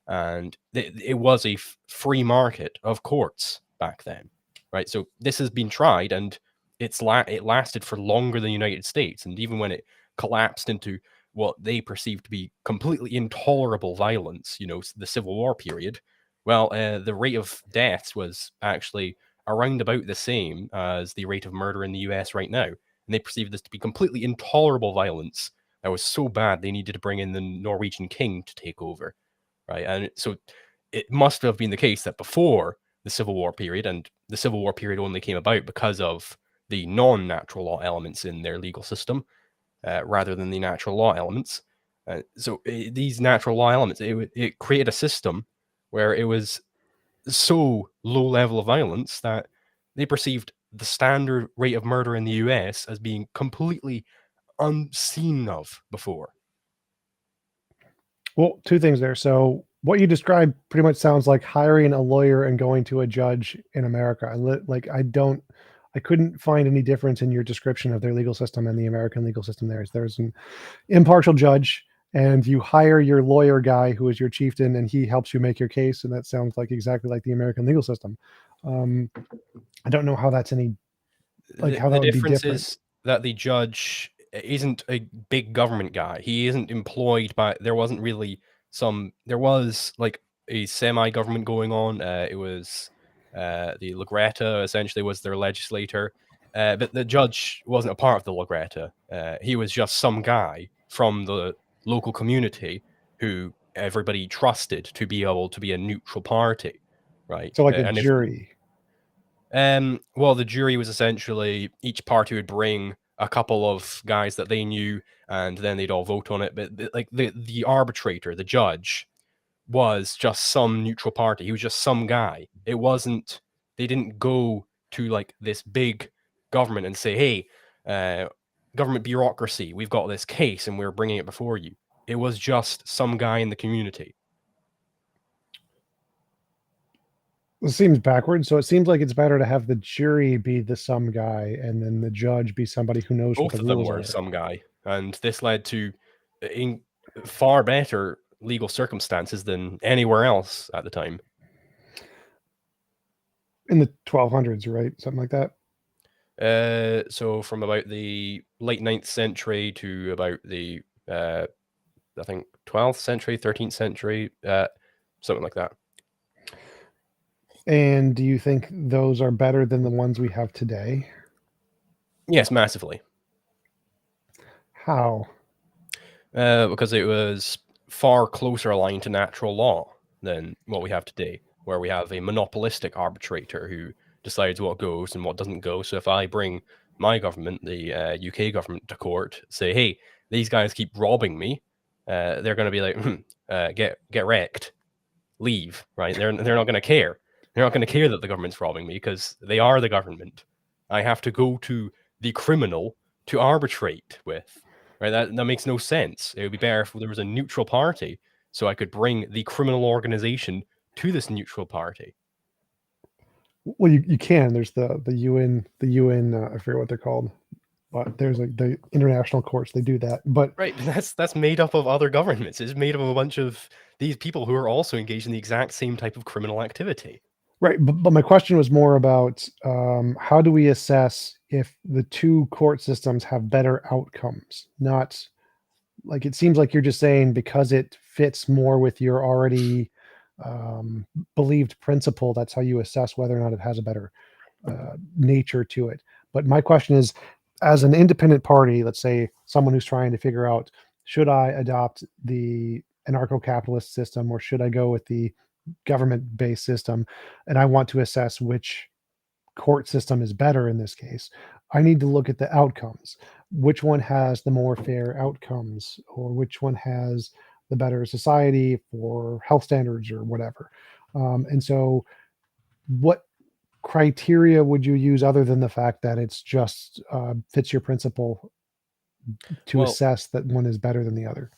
And it was a free market of courts back then, right? So this has been tried, and it lasted for longer than the United States. And even when it collapsed into what they perceived to be completely intolerable violence, the Civil War period, well, the rate of deaths was actually around about the same as the rate of murder in the US right now. And they perceived this to be completely intolerable violence that was so bad they needed to bring in the Norwegian king to take over. right? And so it must have been the case that before the Civil War period, and the Civil War period only came about because of the non-natural law elements in their legal system, rather than the natural law elements. So these natural law elements, it created a system where it was so low level of violence that they perceived the standard rate of murder in the US as being completely unseen of before. Well, two things there. So what you described pretty much sounds like hiring a lawyer and going to a judge in America. I couldn't find any difference in your description of their legal system and the American legal system. There's an impartial judge, and you hire your lawyer guy who is your chieftain, and he helps you make your case. And that sounds like exactly like the American legal system. I don't know how that's any how that would be difference different. is that the judge isn't a big government guy. He isn't employed by. There was like a semi-government going on. It was the Ligretta essentially was their legislator, but the judge wasn't a part of the Ligretta. He was just some guy from the local community who everybody trusted to be able to be a neutral party, right? So like a And if jury. well, the jury was essentially each party would bring a couple of guys that they knew, and then they'd all vote on it. But like the arbitrator, the judge, was just some neutral party. He was just some guy. It wasn't. They didn't go to like this big government and say, "Hey, government bureaucracy, we've got this case and we're bringing it before you." It was just some guy in the community. It seems backwards. So it seems like it's better to have the jury be the some guy and then the judge be somebody who knows Both what the of them rules were are. some guy, and this led to far better legal circumstances than anywhere else at the time. In the 1200s, right? Something like that. So from about the late 9th century to about the I think 12th century, 13th century, something like that. And do you think those are better than the ones we have today? Yes, massively. How? Because it was far closer aligned to natural law than what we have today, where we have a monopolistic arbitrator who decides what goes and what doesn't go. So if I bring my government, the UK government, to court, say, "Hey, these guys keep robbing me," they're going to be like, "Get wrecked, leave." Right? They're not going to care. They're not going to care that the government's robbing me because they are the government. I have to go to the criminal to arbitrate with. Right? That makes no sense. It would be better if there was a neutral party, so I could bring the criminal organization to this neutral party. Well, you can. There's the UN. I forget what they're called, but there's like the international courts. They do that, but right, that's made up of other governments. It's made up of a bunch of these people who are also engaged in the exact same type of criminal activity. Right, but my question was more about how do we assess if the two court systems have better outcomes? Not like it seems like you're just saying because it fits more with your already believed principle. That's how you assess whether or not it has a better nature to it. But my question is, as an independent party, let's say someone who's trying to figure out, should I adopt the anarcho-capitalist system or should I go with the government-based system, and I want to assess which court system is better in this case, I need to look at the outcomes. Which one has the more fair outcomes, or which one has the better society for health standards or whatever. And so, what criteria would you use other than the fact that it's just fits your principle to assess that one is better than the other?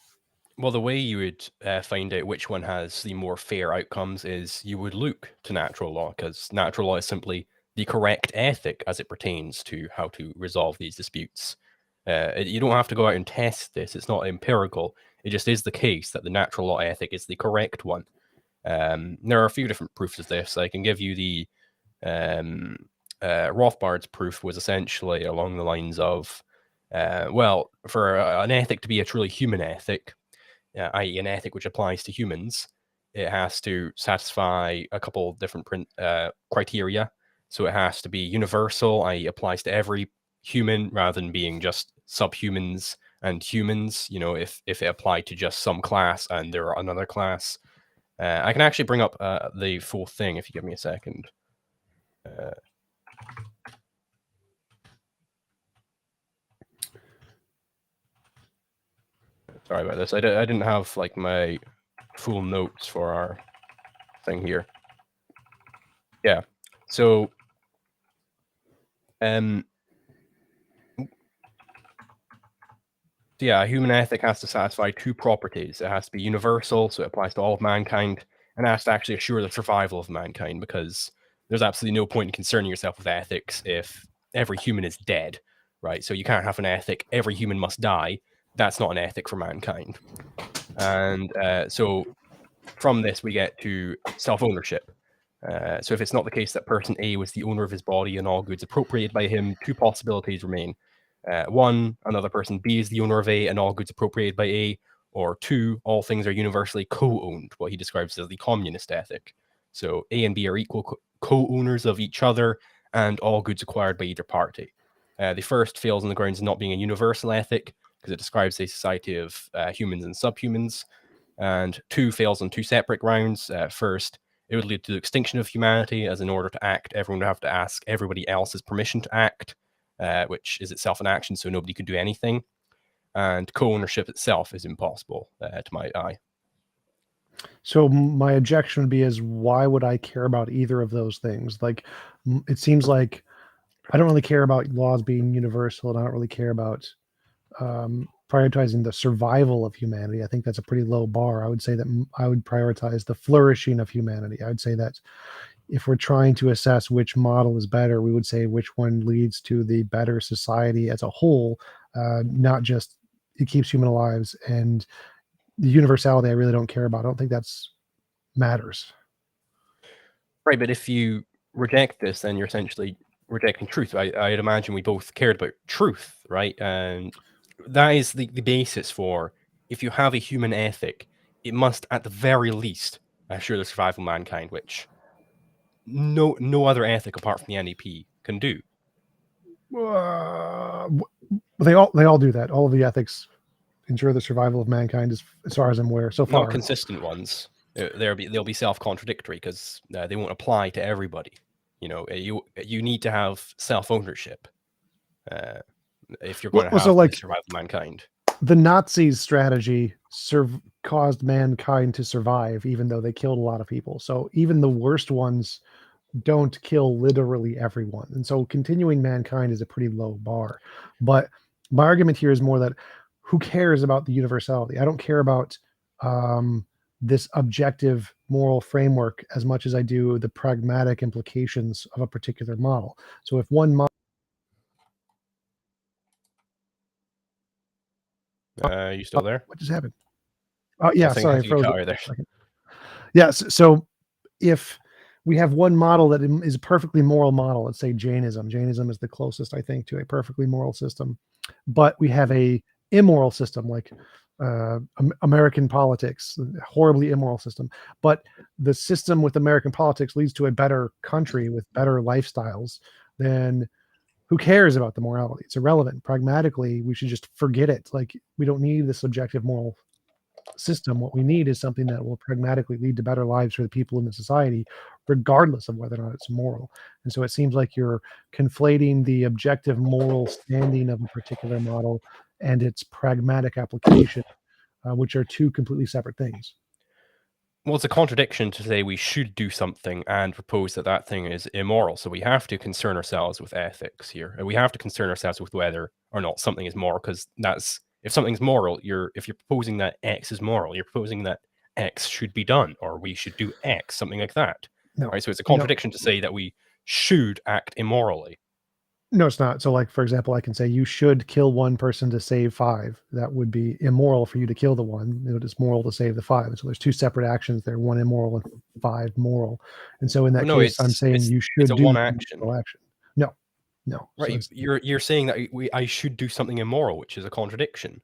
Well, the way you would find out which one has the more fair outcomes is you would look to natural law, because natural law is simply the correct ethic as it pertains to how to resolve these disputes. You don't have to go out and test this. It's not empirical. It just is the case that the natural law ethic is the correct one. There are a few different proofs of this. I can give you the Rothbard's proof was essentially along the lines of, well, for an ethic to be a truly human ethic, i.e. an ethic which applies to humans, it has to satisfy a couple different criteria. So it has to be universal, i.e. applies to every human rather than being just subhumans and humans. You know, if it applied to just some class and there are another class. I can actually bring up the full thing if you give me a second. Sorry about this. I didn't have like my full notes for our thing here. Yeah. So, yeah, a human ethic has to satisfy two properties. It has to be universal, so it applies to all of mankind, and it has to actually assure the survival of mankind, because there's absolutely no point in concerning yourself with ethics if every human is dead, right? So you can't have an ethic, every human must die. That's not an ethic for mankind. And so from this, we get to self-ownership. So if it's not the case that person A was the owner of his body and all goods appropriated by him, two possibilities remain. One, another person B is the owner of A and all goods appropriated by A, or two, all things are universally co-owned, what he describes as the communist ethic. So A and B are equal co-owners of each other and all goods acquired by either party. The first fails on the grounds of not being a universal ethic, because it describes a society of humans and subhumans, and two fails on two separate grounds. First, it would lead to the extinction of humanity, as in order to act, everyone would have to ask everybody else's permission to act, which is itself an action, so nobody could do anything. And co-ownership itself is impossible, to my eye. So my objection would be is, why would I care about either of those things? Like, it seems like I don't really care about laws being universal, and I don't really care about prioritizing the survival of humanity. I think that's a pretty low bar. I would say that I would prioritize the flourishing of humanity. I would say that if we're trying to assess which model is better, we would say which one leads to the better society as a whole, not just it keeps human lives. And the universality, I really don't care about. I don't think that's matters. Right, but if you reject this, then you're essentially rejecting truth. I'd imagine we both cared about truth, right? And that is the basis for, if you have a human ethic, it must at the very least assure the survival of mankind, which no other ethic apart from the NEP can do. They all do that. All of the ethics ensure the survival of mankind, as far as I'm aware, so far. Not consistent ones. They'll be self-contradictory, because they won't apply to everybody. You know, you need to have self-ownership if you're going to have the survival of mankind. The Nazis' strategy caused mankind to survive, even though they killed a lot of people. So even the worst ones don't kill literally everyone. And so continuing mankind is a pretty low bar. But my argument here is more that, who cares about the universality? I don't care about this objective moral framework as much as I do the pragmatic implications of a particular model. So if one model... You still there? What just happened? Oh, yeah, sorry, I froze there. Yes, so if we have one model that is a perfectly moral model, let's say Jainism. Jainism is the closest, I think, to a perfectly moral system. But we have a immoral system like American politics, horribly immoral system. But the system with American politics leads to a better country with better lifestyles. Then who cares about the morality? It's irrelevant. Pragmatically, we should just forget it. Like, we don't need this objective moral system. What we need is something that will pragmatically lead to better lives for the people in the society, regardless of whether or not it's moral. And so it seems like you're conflating the objective moral standing of a particular model and its pragmatic application, which are two completely separate things. Well, it's a contradiction to say we should do something and propose that that thing is immoral. So we have to concern ourselves with ethics here, and we have to concern ourselves with whether or not something is moral, because that's, if something's moral, if you're proposing that X is moral, you're proposing that X should be done, or we should do X, something like that. No, right? So it's a contradiction to say that we should act immorally. No, it's not. So, like, for example, I can say you should kill one person to save five. That would be immoral for you to kill the one. It's moral to save the five. So there's two separate actions there, one immoral and five moral. And so in that case, I'm saying you should do one action. No. Right. So you're saying that I should do something immoral, which is a contradiction.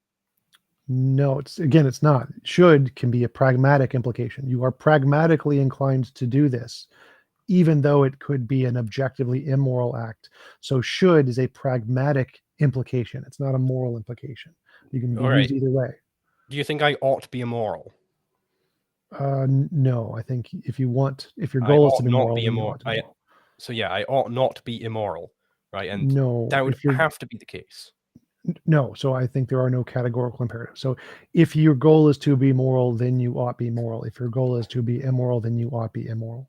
No, it's not. Should can be a pragmatic implication. You are pragmatically inclined to do this, even though it could be an objectively immoral act. So should is a pragmatic implication. It's not a moral implication. You can be used either way. Do you think I ought to be immoral? No, I think if your I goal is to ought be not moral, be then you immoral. ought to be moral. So yeah, I ought not be immoral, right? And No, that would if you're have to be the case. no, so I think there are no categorical imperatives. So if your goal is to be moral, then you ought be moral. If your goal is to be immoral, then you ought be immoral.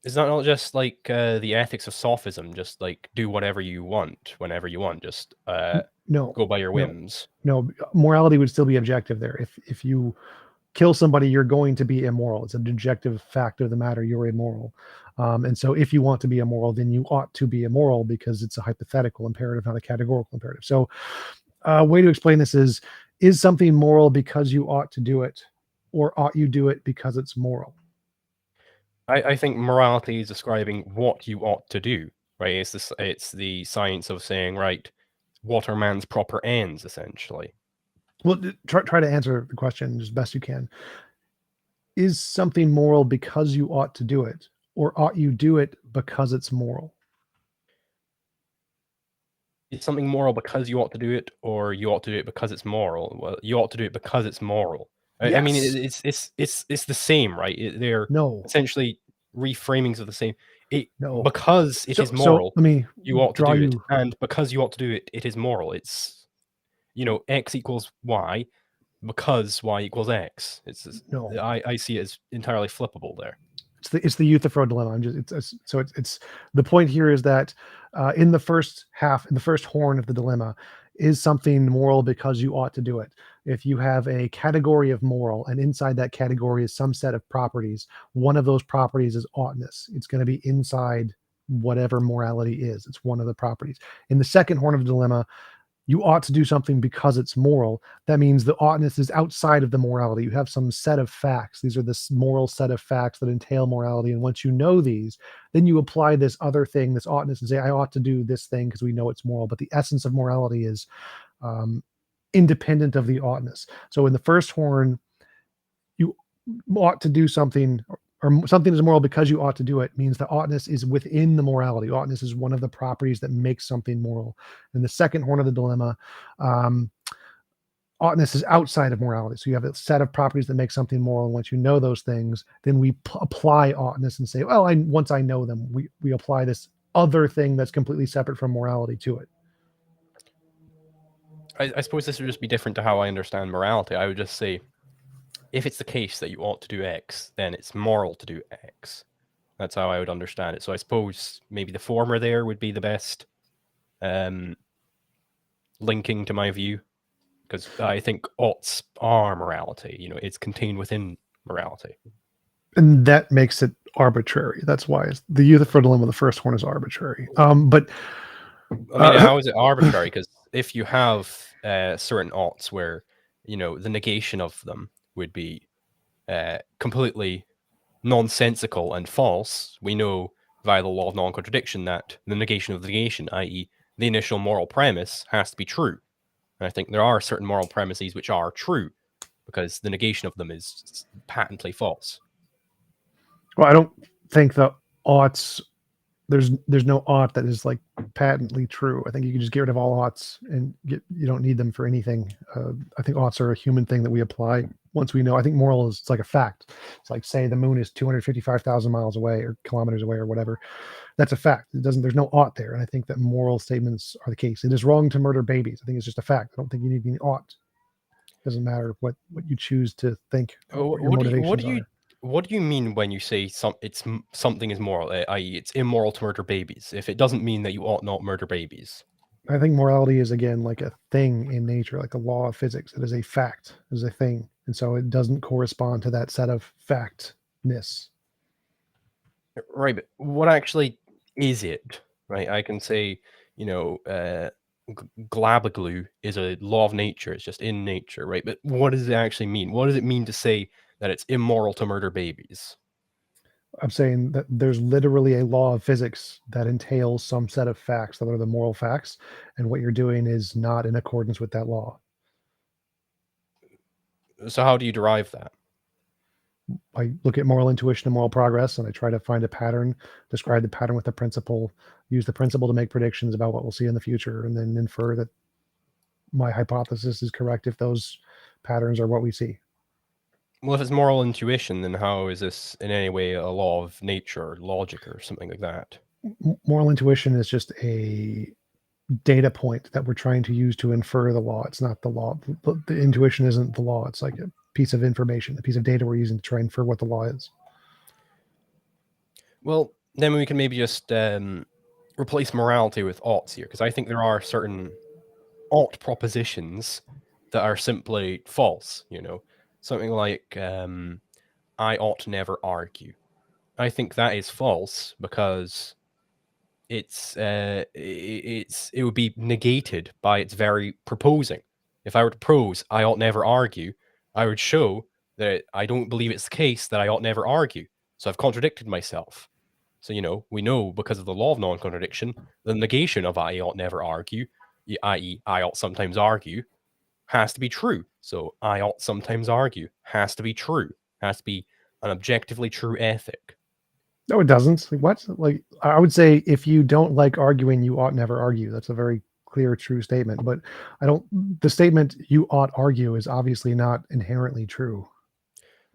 Is that not just like the ethics of sophism? Just like do whatever you want whenever you want. Just No, go by your no, whims. no. Morality would still be objective there. If you kill somebody, you're going to be immoral. It's an objective fact of the matter. You're immoral. And so if you want to be immoral, then you ought to be immoral because it's a hypothetical imperative, not a categorical imperative. So a way to explain this is something moral because you ought to do it, or ought you do it because it's moral? I think morality is describing what you ought to do, right? It's the science of saying, right, what are man's proper ends, essentially. Well, try to answer the question as best you can. Is something moral because you ought to do it, or ought you do it because it's moral? Is something moral because you ought to do it, or you ought to do it because it's moral? Well, you ought to do it because it's moral. I mean, Yes. it's the same, right? They're No. essentially reframings of the same. It No. because it is So moral, let me you ought to draw do it, you. and because you ought to do it, it is moral. It's x equals y because y equals x. No. I see it as entirely flippable there. It's the Euthyphro dilemma. It's the point here is that in the first horn of the dilemma, is something moral because you ought to do it. If you have a category of moral, and inside that category is some set of properties, one of those properties is oughtness. It's going to be inside whatever morality is. It's one of the properties. In the second horn of the dilemma, you ought to do something because it's moral. That means the oughtness is outside of the morality. You have some set of facts. These are this moral set of facts that entail morality. And once you know these, then you apply this other thing, this oughtness, and say, I ought to do this thing because we know it's moral. But the essence of morality is um, independent of the oughtness. So in the first horn, you ought to do something, or something is moral because you ought to do it, means the oughtness is within the morality. Oughtness is one of the properties that makes something moral. In the second horn of the dilemma, um, oughtness is outside of morality. So you have a set of properties that make something moral. And once you know those things, then we apply oughtness and say, well, once I know them, we apply this other thing that's completely separate from morality to it. I suppose this would just be different to how I understand morality. I would just say, if it's the case that you ought to do X, then it's moral to do X. That's how I would understand it. So I suppose maybe the former there would be the best linking to my view, because I think oughts are morality. It's contained within morality. And that makes it arbitrary. That's why it's the Euthyphro dilemma. The first horn is arbitrary. But I mean, how is it arbitrary? Because if you have certain oughts where the negation of them would be completely nonsensical and false, we know via the law of non-contradiction that the negation of the negation, i.e., the initial moral premise, has to be true. And I think there are certain moral premises which are true because the negation of them is patently false. well, I don't think the oughts there's no ought that is like patently true. I think you can just get rid of all oughts and you don't need them for anything. I think oughts are a human thing that we apply once we know. I think moral is it's like a fact. It's like say the moon is 255,000 miles away or kilometers away or whatever. That's a fact. There's no ought there. And I think that moral statements are the case. It is wrong to murder babies. I think it's just a fact. I don't think you need any ought. It doesn't matter what you choose to think, what your motivations are. What do you mean when you say something is moral, i.e., it's immoral to murder babies? If it doesn't mean that you ought not murder babies. I think morality is again like a thing in nature, like a law of physics. It is a fact, it is a thing, and so it doesn't correspond to that set of factness. Right, but what actually is it? Right, I can say, glabaglu is a law of nature. It's just in nature, right? But what does it actually mean? What does it mean to say that it's immoral to murder babies? I'm saying that there's literally a law of physics that entails some set of facts that are the moral facts, and what you're doing is not in accordance with that law. So how do you derive that? I look at moral intuition and moral progress, and I try to find a pattern, describe the pattern with a principle, use the principle to make predictions about what we'll see in the future, and then infer that my hypothesis is correct if those patterns are what we see. Well, if it's moral intuition, then how is this in any way a law of nature, or logic, or something like that? Moral intuition is just a data point that we're trying to use to infer the law. It's not the law. The intuition isn't the law. It's like a piece of information, a piece of data we're using to try and infer what the law is. Well, then we can maybe just replace morality with oughts here, because I think there are certain ought propositions that are simply false. Something like I ought never argue. I think that is false because it would be negated by its very proposing. If I were to propose I ought never argue, I would show that I don't believe it's the case that I ought never argue. So I've contradicted myself. So, we know because of the law of non-contradiction, the negation of I ought never argue, i.e., I ought sometimes argue, has to be true. So I ought sometimes argue has to be true, has to be an objectively true ethic. No, it doesn't. Like, what? Like, I would say if you don't like arguing, you ought never argue. That's a very clear, true statement. But the statement you ought argue is obviously not inherently true.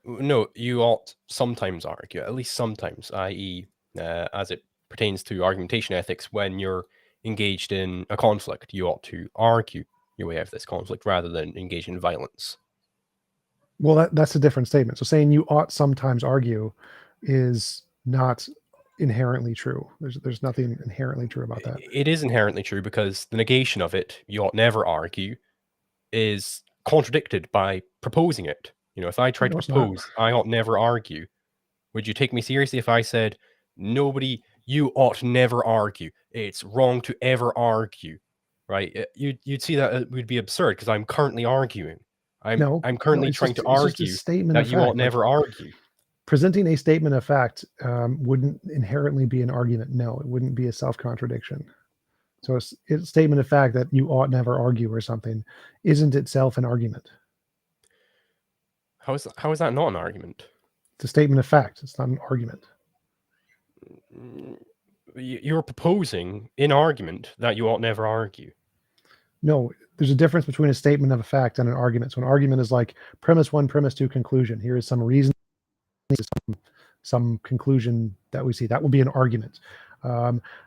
No, you ought sometimes argue, at least sometimes, i.e., as it pertains to argumentation ethics, when you're engaged in a conflict, you ought to argue your way out of this conflict rather than engage in violence. Well, that's a different statement. So saying you ought sometimes argue is not inherently true. There's nothing inherently true about that. It is inherently true because the negation of it, you ought never argue, is contradicted by proposing it. If I tried No, to it's not. propose, I ought never argue, would you take me seriously if I said, you ought never argue. It's wrong to ever argue, right? You'd see that it would be absurd because I'm currently arguing. I'm No, currently it's trying just to it's just a argue statement that of you ought fact. Like, never argue. presenting a statement of fact wouldn't inherently be an argument. No, it wouldn't be a self-contradiction. So a statement of fact that you ought never argue or something isn't itself an argument. How is that not an argument? It's a statement of fact. It's not an argument. You're proposing in argument that you ought never argue. No, there's a difference between a statement of a fact and an argument. So an argument is like premise one, premise two, conclusion. Here is some reason, some conclusion that we see. That will be an argument.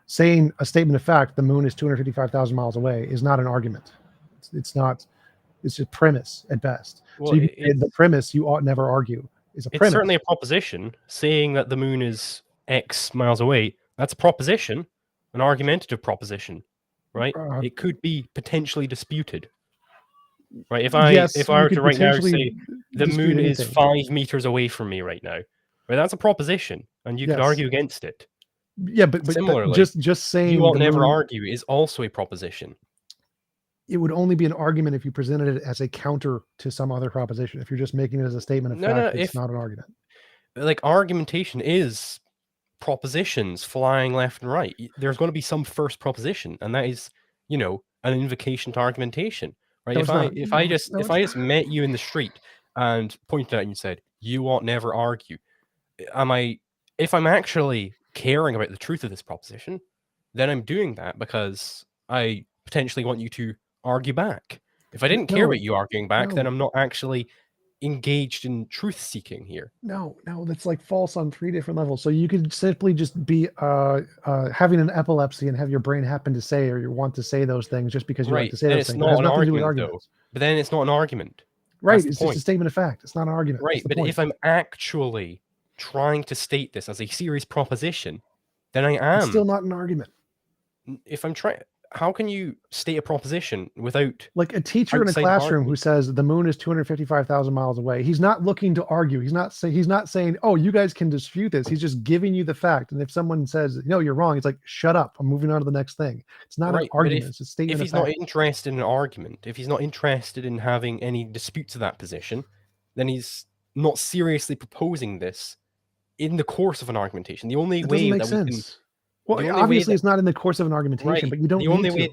Saying a statement of fact, the moon is 255,000 miles away, is not an argument. It's not. It's a premise at best. Well, So you can say the premise you ought never argue is a it's premise. certainly a proposition. Saying that the moon is X miles away, that's a proposition, an argumentative proposition, right? It could be potentially disputed, right? If I were to right now say the moon is 5 meters away from me right now, right, that's a proposition, and you could argue against it. Yeah, but similarly, just saying you ought never argue is also a proposition. It would only be an argument if you presented it as a counter to some other proposition. If you're just making it as a statement of fact, it's not an argument. Like, argumentation is propositions flying left and right. There's going to be some first proposition, and that is, an invocation to argumentation, right? No, if I just met you in the street and pointed at you and said, you ought never argue, if I'm actually caring about the truth of this proposition, then I'm doing that because I potentially want you to argue back. If I didn't care about you arguing back, then I'm not actually engaged in truth seeking here. No, that's like false on 3 different levels. So you could simply just be having an epilepsy and have your brain happen to say or you want to say those things just because you like to say those things. It has nothing to do with arguments. But then it's not an argument. Right, it's just a statement of fact. It's not an argument. Right, but if I'm actually trying to state this as a serious proposition, then I am. It's still not an argument. If I'm trying, how can you state a proposition without, like, a teacher in a classroom who says the moon is 255,000 miles away? He's not looking to argue. He's not saying, oh, you guys can dispute this. He's just giving you the fact. And if someone says, no, you're wrong, it's like, shut up. I'm moving on to the next thing. It's not an argument. It's a statement. If he's not interested in an argument, if he's not interested in having any disputes of that position, then he's not seriously proposing this in the course of an argumentation. The only way that we can, well, obviously it's not in the course of an argumentation, but you don't need to.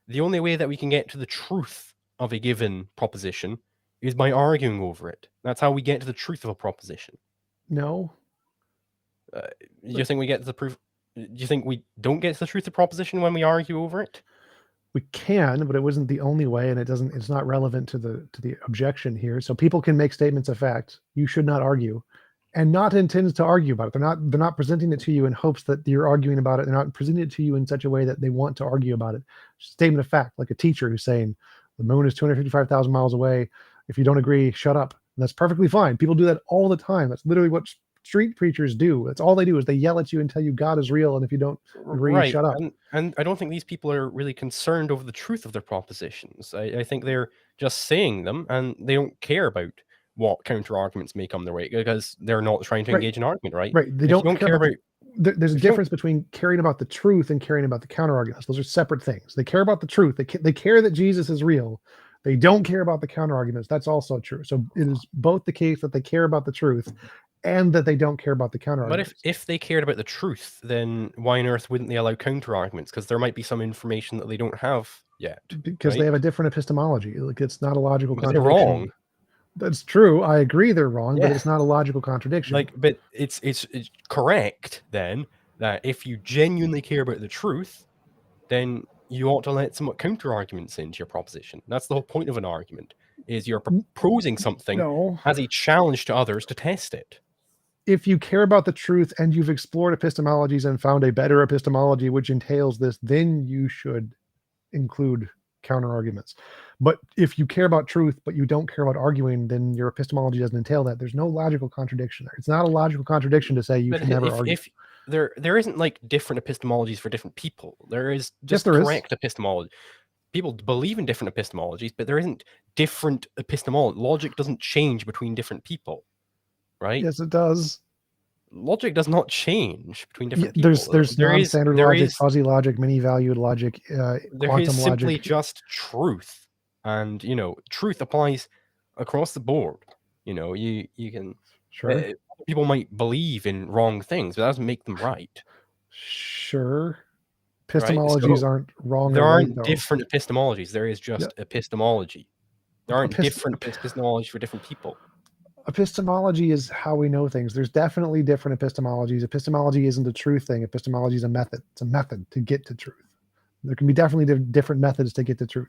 The only way that we can get to the truth of a given proposition is by arguing over it. That's how we get to the truth of a proposition. No. Do you think we get to the proof? Do you think we don't get to the truth of the proposition when we argue over it? We can, but it wasn't the only way, and it's not relevant to the objection here. So people can make statements of fact. You should not argue, and not intend to argue about it. They're not presenting it to you in hopes that you're arguing about it. They're not presenting it to you in such a way that they want to argue about it. Statement of fact, like a teacher who's saying the moon is 255,000 miles away. If you don't agree, shut up. And that's perfectly fine. People do that all the time. That's literally what street preachers do. That's all they do, is they yell at you and tell you God is real, and if you don't agree, right. shut up. And I don't think these people are really concerned over the truth of their propositions. I think they're just saying them, and they don't care about what counter arguments may come their way, because they're not trying to engage in argument, right? Right. They If don't you don't care about there's a difference between caring about the truth and caring about the counter arguments. Those are separate things. They care about the truth. They care that Jesus is real. They don't care about the counter arguments. That's also true. So it is both the case that they care about the truth and that they don't care about the counter But arguments. if they cared about the truth, then why on earth wouldn't they allow counter arguments? Because there might be some information that they don't have yet. Because right? they have a different epistemology. Like, it's not a logical But they're contradiction. wrong. That's true. I agree they're wrong, but Yeah. it's not a logical contradiction. Like, but it's correct then that if you genuinely care about the truth, then you ought to let some counter arguments into your proposition. That's the whole point of an argument, is you're proposing something No. as a challenge to others to test it. If you care about the truth and you've explored epistemologies and found a better epistemology which entails this, then you should include counter arguments. But if you care about truth but you don't care about arguing, then your epistemology doesn't entail that. There's no logical contradiction there. It's not a logical contradiction to say you But should never argue. if there isn't like different epistemologies for different people. There is just there is. correct epistemology. People believe in different epistemologies, but there isn't different epistemology. Logic doesn't change between different people, right? Yes, it does. Logic does not change between different people. There's non-standard logic, fuzzy logic, many-valued logic, there is simply logic. just truth, and truth applies across the board. You can. Sure. People might believe in wrong things, but that doesn't make them right. Sure. Epistemologies right? So aren't wrong. There aren't right, different epistemologies. There is just epistemology. There aren't different epistemologies for different people. Epistemology is how we know things. There's definitely different epistemologies. Epistemology isn't a truth thing. Epistemology is a method. It's a method to get to truth. There can be definitely different methods to get to truth.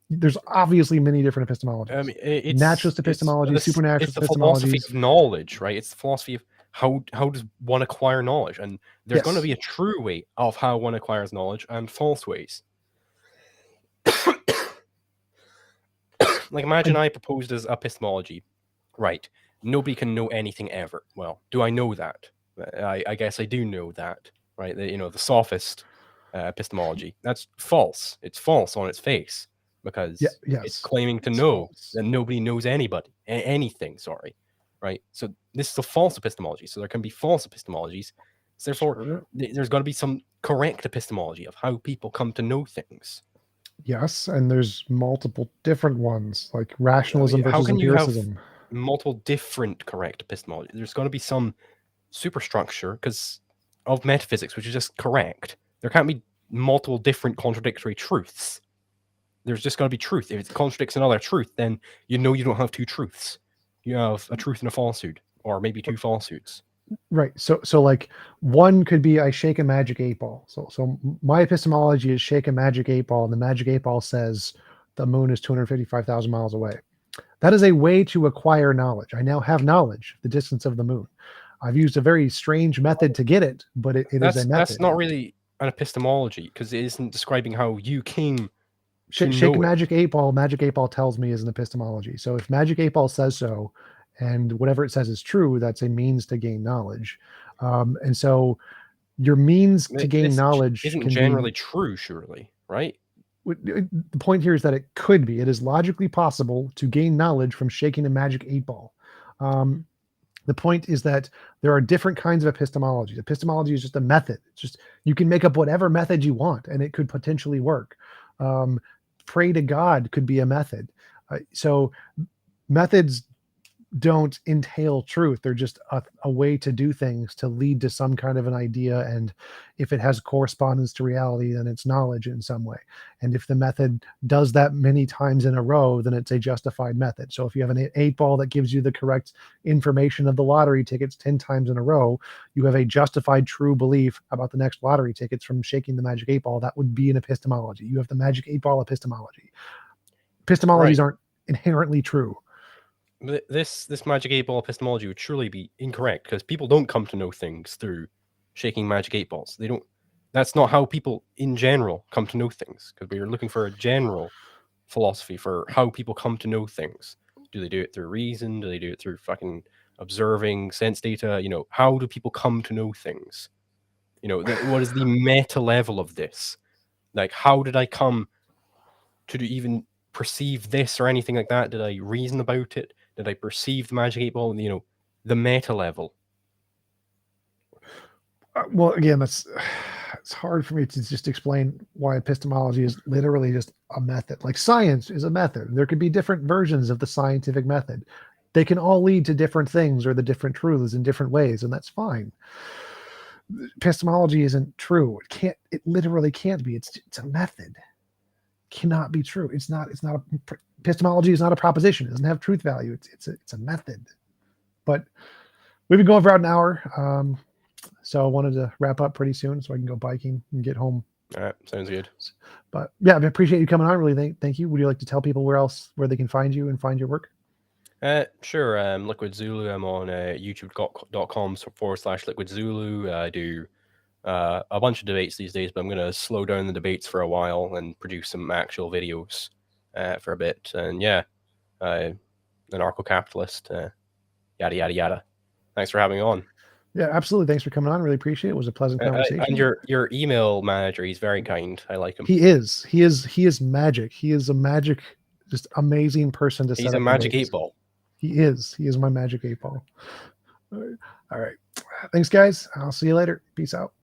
There's obviously many different epistemologies. I mean, it's naturalist epistemology, supernatural it's the philosophy of knowledge, right? It's the philosophy of how does one acquire knowledge, and there's going to be a true way of how one acquires knowledge and false ways. Like, imagine I proposed as epistemology, right? Nobody can know anything ever. Well, do I know that? I guess I do know that, right? The sophist epistemology. That's false. It's false on its face, because it's claiming to know that nobody knows anything. Sorry, right? So this is a false epistemology. So there can be false epistemologies. So therefore, there's got to be some correct epistemology of how people come to know things. Yes, and there's multiple different ones, like rationalism versus empiricism. Multiple different correct epistemology. There's got to be some superstructure because of metaphysics, which is just correct. There can't be multiple different contradictory truths. There's just got to be truth. If it contradicts another truth, then you don't have two truths. You have a truth and a falsehood, or maybe two falsehoods. Right. So like one could be I shake a magic 8-ball. So my epistemology is shake a magic 8-ball, and the magic 8-ball says the moon is 255,000 miles away. That is a way to acquire knowledge. I now have knowledge, the distance of the moon. I've used a very strange method to get it, but it is a method. That's not really an epistemology, because it isn't describing how you came. Shake a magic 8-ball. Magic 8-ball tells me is an epistemology. So if magic 8-ball says so, and whatever it says is true, that's a means to gain knowledge. And so your means to gain knowledge isn't generally true, surely, right? The point here is that it could be. It is logically possible to gain knowledge from shaking a magic 8-ball. The point is that there are different kinds of epistemologies. Epistemology is just a method. It's just, you can make up whatever method you want, and it could potentially work. Pray to God could be a method. So methods don't entail truth. They're just a way to do things to lead to some kind of an idea. And if it has correspondence to reality, then it's knowledge in some way. And if the method does that many times in a row, then it's a justified method. So if you have an 8-ball that gives you the correct information of the lottery tickets 10 times in a row, you have a justified true belief about the next lottery tickets from shaking the magic 8-ball. That would be an epistemology. You have the magic 8-ball epistemology. Epistemologies aren't inherently true. This magic 8-ball epistemology would surely be incorrect, because people don't come to know things through shaking magic 8-balls. They don't. That's not how people in general come to know things, because we are looking for a general philosophy for how people come to know things. Do they do it through reason? Do they do it through fucking observing sense data? How do people come to know things? What is the meta level of this? Like, how did I come to even perceive this or anything like that? Did I reason about it? Did I perceive the magic 8-ball? The meta level. Well, again, it's hard for me to just explain why epistemology is literally just a method. Like science is a method. There could be different versions of the scientific method. They can all lead to different things or the different truths in different ways, and that's fine. Epistemology isn't true. It literally can't be. It's a method. Cannot be true. Epistemology is not a proposition. It doesn't have truth value. It's a method. But we've been going for about an hour. So I wanted to wrap up pretty soon so I can go biking and get home. All right, sounds good. But yeah, I appreciate you coming on. Really, thank you. Would you like to tell people where they can find you and find your work? Sure. LiquidZulu. I'm on youtube.com/LiquidZulu. I do a bunch of debates these days, but I'm going to slow down the debates for a while and produce some actual videos for a bit. And yeah, Anarcho-Capitalist, yada, yada, yada. Thanks for having me on. Yeah, absolutely. Thanks for coming on. Really appreciate it. It was a pleasant conversation. And your email manager, he's very kind. I like him. He is magic. He is a magic, just amazing person to set up. He's a magic 8-ball. He is my magic 8-ball. All right. Thanks, guys. I'll see you later. Peace out.